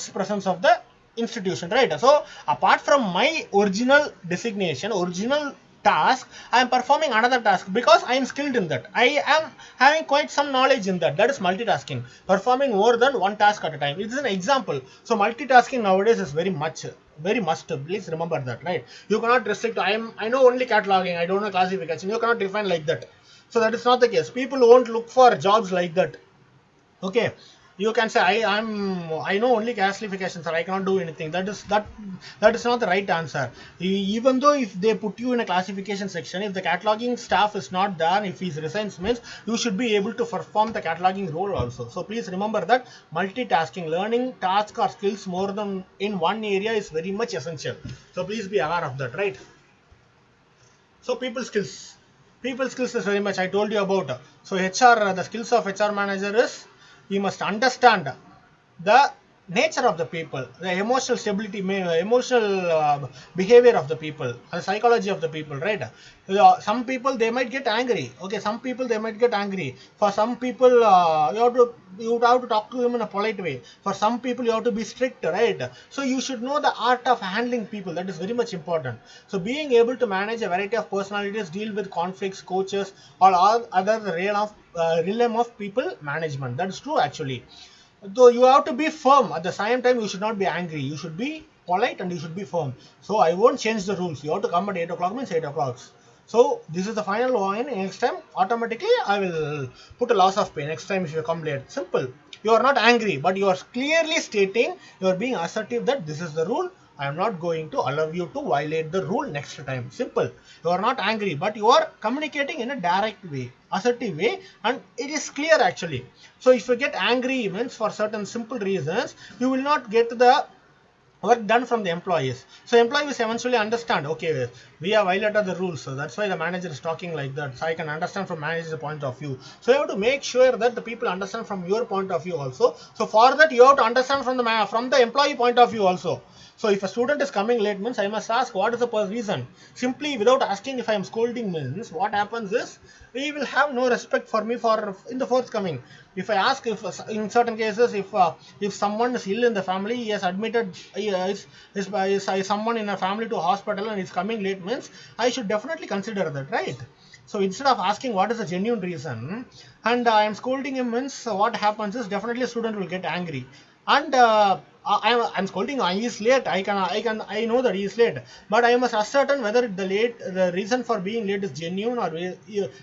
presence of the institution, right? So apart from my original designation, original task, I am performing another task because I am skilled in that. I am having quite some knowledge in that. That is multitasking, performing more than one task at a time. It is an example. So multitasking nowadays is very must. Please remember that, right? You cannot restrict. I know only cataloging, I don't know classification. You cannot define like that. So that is not the case. People won't look for jobs like that. Okay, you can say I know only classifications, sir, I cannot do anything. That is not the right answer. Even though if they put you in a classification section, if the cataloging staff is not there, if he resigns, means you should be able to perform the cataloging role also. So please remember that multitasking, learning tasks or skills more than in one area is very much essential. So please be aware of that, right? So people skills is very much I told you about. So HR, the skills of HR manager is he must understand the nature of the people, the emotional stability, emotional behavior of the people, the psychology of the people, right? Some people they might get angry. Okay, some people they might get angry. For some people, you have to talk to them in a polite way. For some people, you have to be strict, right? So you should know the art of handling people. That is very much important. So being able to manage a variety of personalities, deal with conflicts, coaches, or all other realm of people management. That is true actually. Though you have to be firm at the same time, you should not be angry. You should be polite and you should be firm. So I won't change the rules. You have to come at 8 o'clock means 8 o'clock. So this is the final one. Next time, automatically I will put a loss of pay. Next time if you come late. Simple. You are not angry, but you are clearly stating, you are being assertive that this is the rule. I am not going to allow you to violate the rule next time. Simple. You are not angry, but you are communicating in a direct way, assertive way, and it is clear actually. So if you get angry means for certain simple reasons, you will not get the work done from the employees. So employees eventually understand, okay, we have violated the rules. So that's why the manager is talking like that. So I can understand from manager's point of view. So you have to make sure that the people understand from your point of view also. So for that you have to understand from the employee point of view also. So if a student is coming late means I must ask what is the reason. Simply without asking if I am scolding means what happens is he will have no respect for me for in the forthcoming. If I ask if in certain cases if someone is ill in the family, he has admitted is someone in a family to hospital and is coming late means I should definitely consider that, right? So instead of asking what is the genuine reason and I am scolding him means what happens is definitely a student will get angry and I'm scolding. He is late. I know that he is late, but I must ascertain whether the reason for being late is genuine or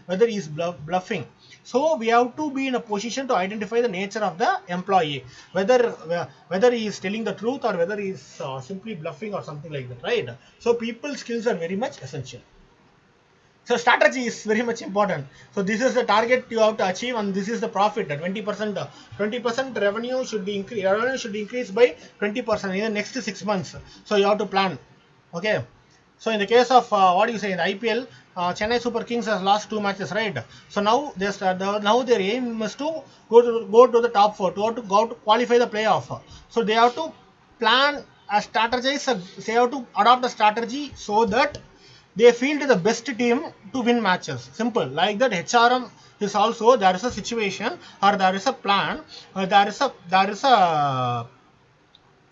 whether he is bluffing. So we have to be in a position to identify the nature of the employee, whether he is telling the truth or whether he is simply bluffing or something like that, right? So people skills are very much essential. So strategy is very much important. So this is the target you have to achieve, and this is the profit. 20% revenue should be increased. Revenue should increase by 20% in the next 6 months. So you have to plan. Okay. So in the case of what do you say in the IPL, Chennai Super Kings has lost 2 matches, right? So now now their aim is to go to the top four, to go to qualify the playoff. So they have to plan a strategize. They have to adopt a strategy so that they field the best team to win matches. Simple. Like that, HRM is also there is a situation or there is a plan, there is a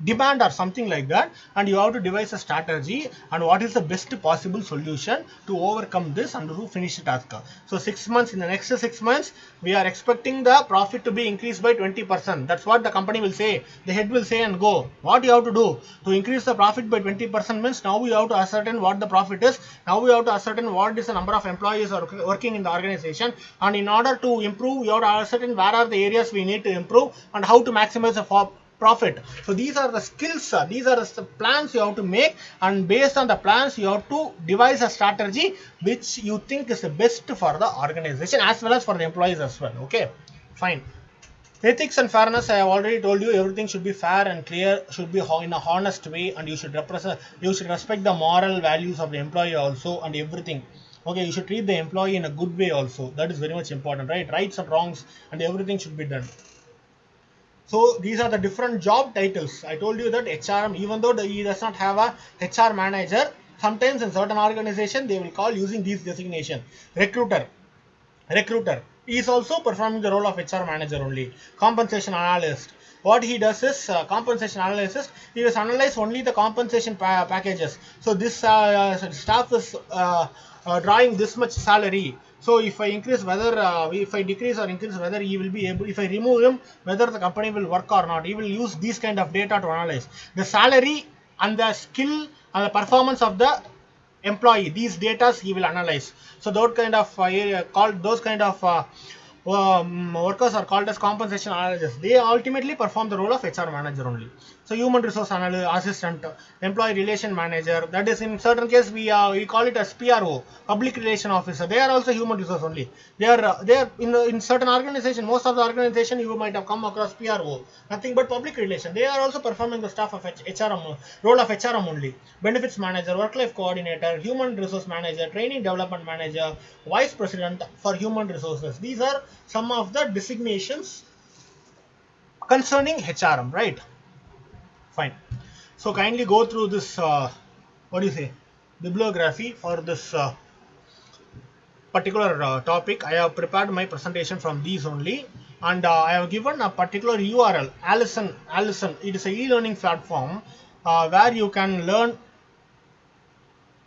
demand or something like that, and you have to devise a strategy and what is the best possible solution to overcome this and to finish the task. So 6 months, in the next 6 months we are expecting the profit to be increased by 20%. That's what the company will say, the head will say and go. What you have to do to increase the profit by 20% means now we have to ascertain what the profit is, now we have to ascertain what is the number of employees are working in the organization, and in order to improve we have to ascertain where are the areas we need to improve and how to maximize the profit. So these are the skills, these are the plans you have to make, and based on the plans you have to devise a strategy which you think is the best for the organization as well as for the employees as well. Okay, fine. Ethics and fairness, I have already told you, everything should be fair and clear, should be in a honest way, and you should respect the moral values of the employee also and everything. Okay, you should treat the employee in a good way also. That is very much important, right? Rights and wrongs and everything should be done. So these are the different job titles. I told you that HRM, even though he does not have a HR manager, sometimes in certain organization they will call using these designation. Recruiter. He is also performing the role of HR manager only. Compensation analyst. What he does is compensation analysis. He will analyze only the compensation packages. So this staff is drawing this much salary. So if I increase whether if I decrease or increase whether he will be able, if I remove him whether the company will work or not. He will use these kind of data to analyze the salary and the skill and the performance of the employee. These data he will analyze. So those kind of workers are called as compensation analysts. They ultimately perform the role of HR manager only. So human resource assistant, employee relation manager, that is in certain case we call it as PRO, public relation officer. They are also human resource only. They are in certain organization, most of the organization you might have come across PRO, nothing but public relation. They are also performing the staff of HRM, role of HRM only. Benefits manager, work life coordinator, human resource manager, training development manager, vice president for human resources. These are some of the designations concerning HRM, right? Fine. So kindly go through this, what do you say, bibliography for this particular topic. I have prepared my presentation from these only, and I have given a particular URL, Allison. It is a e-learning platform where you can learn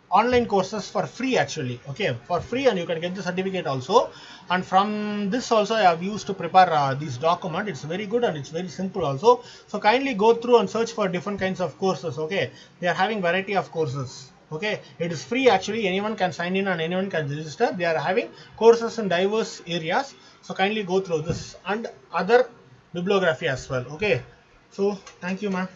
online courses for free, actually, okay, for free, and you can get the certificate also. And from this also I have used to prepare this document. It's very good and it's very simple also. So kindly go through and search for different kinds of courses, okay. They are having variety of courses, okay. It is free, actually. Anyone can sign in and anyone can register. They are having courses in diverse areas. So kindly go through this and other bibliography as well, okay. So thank you, ma'am.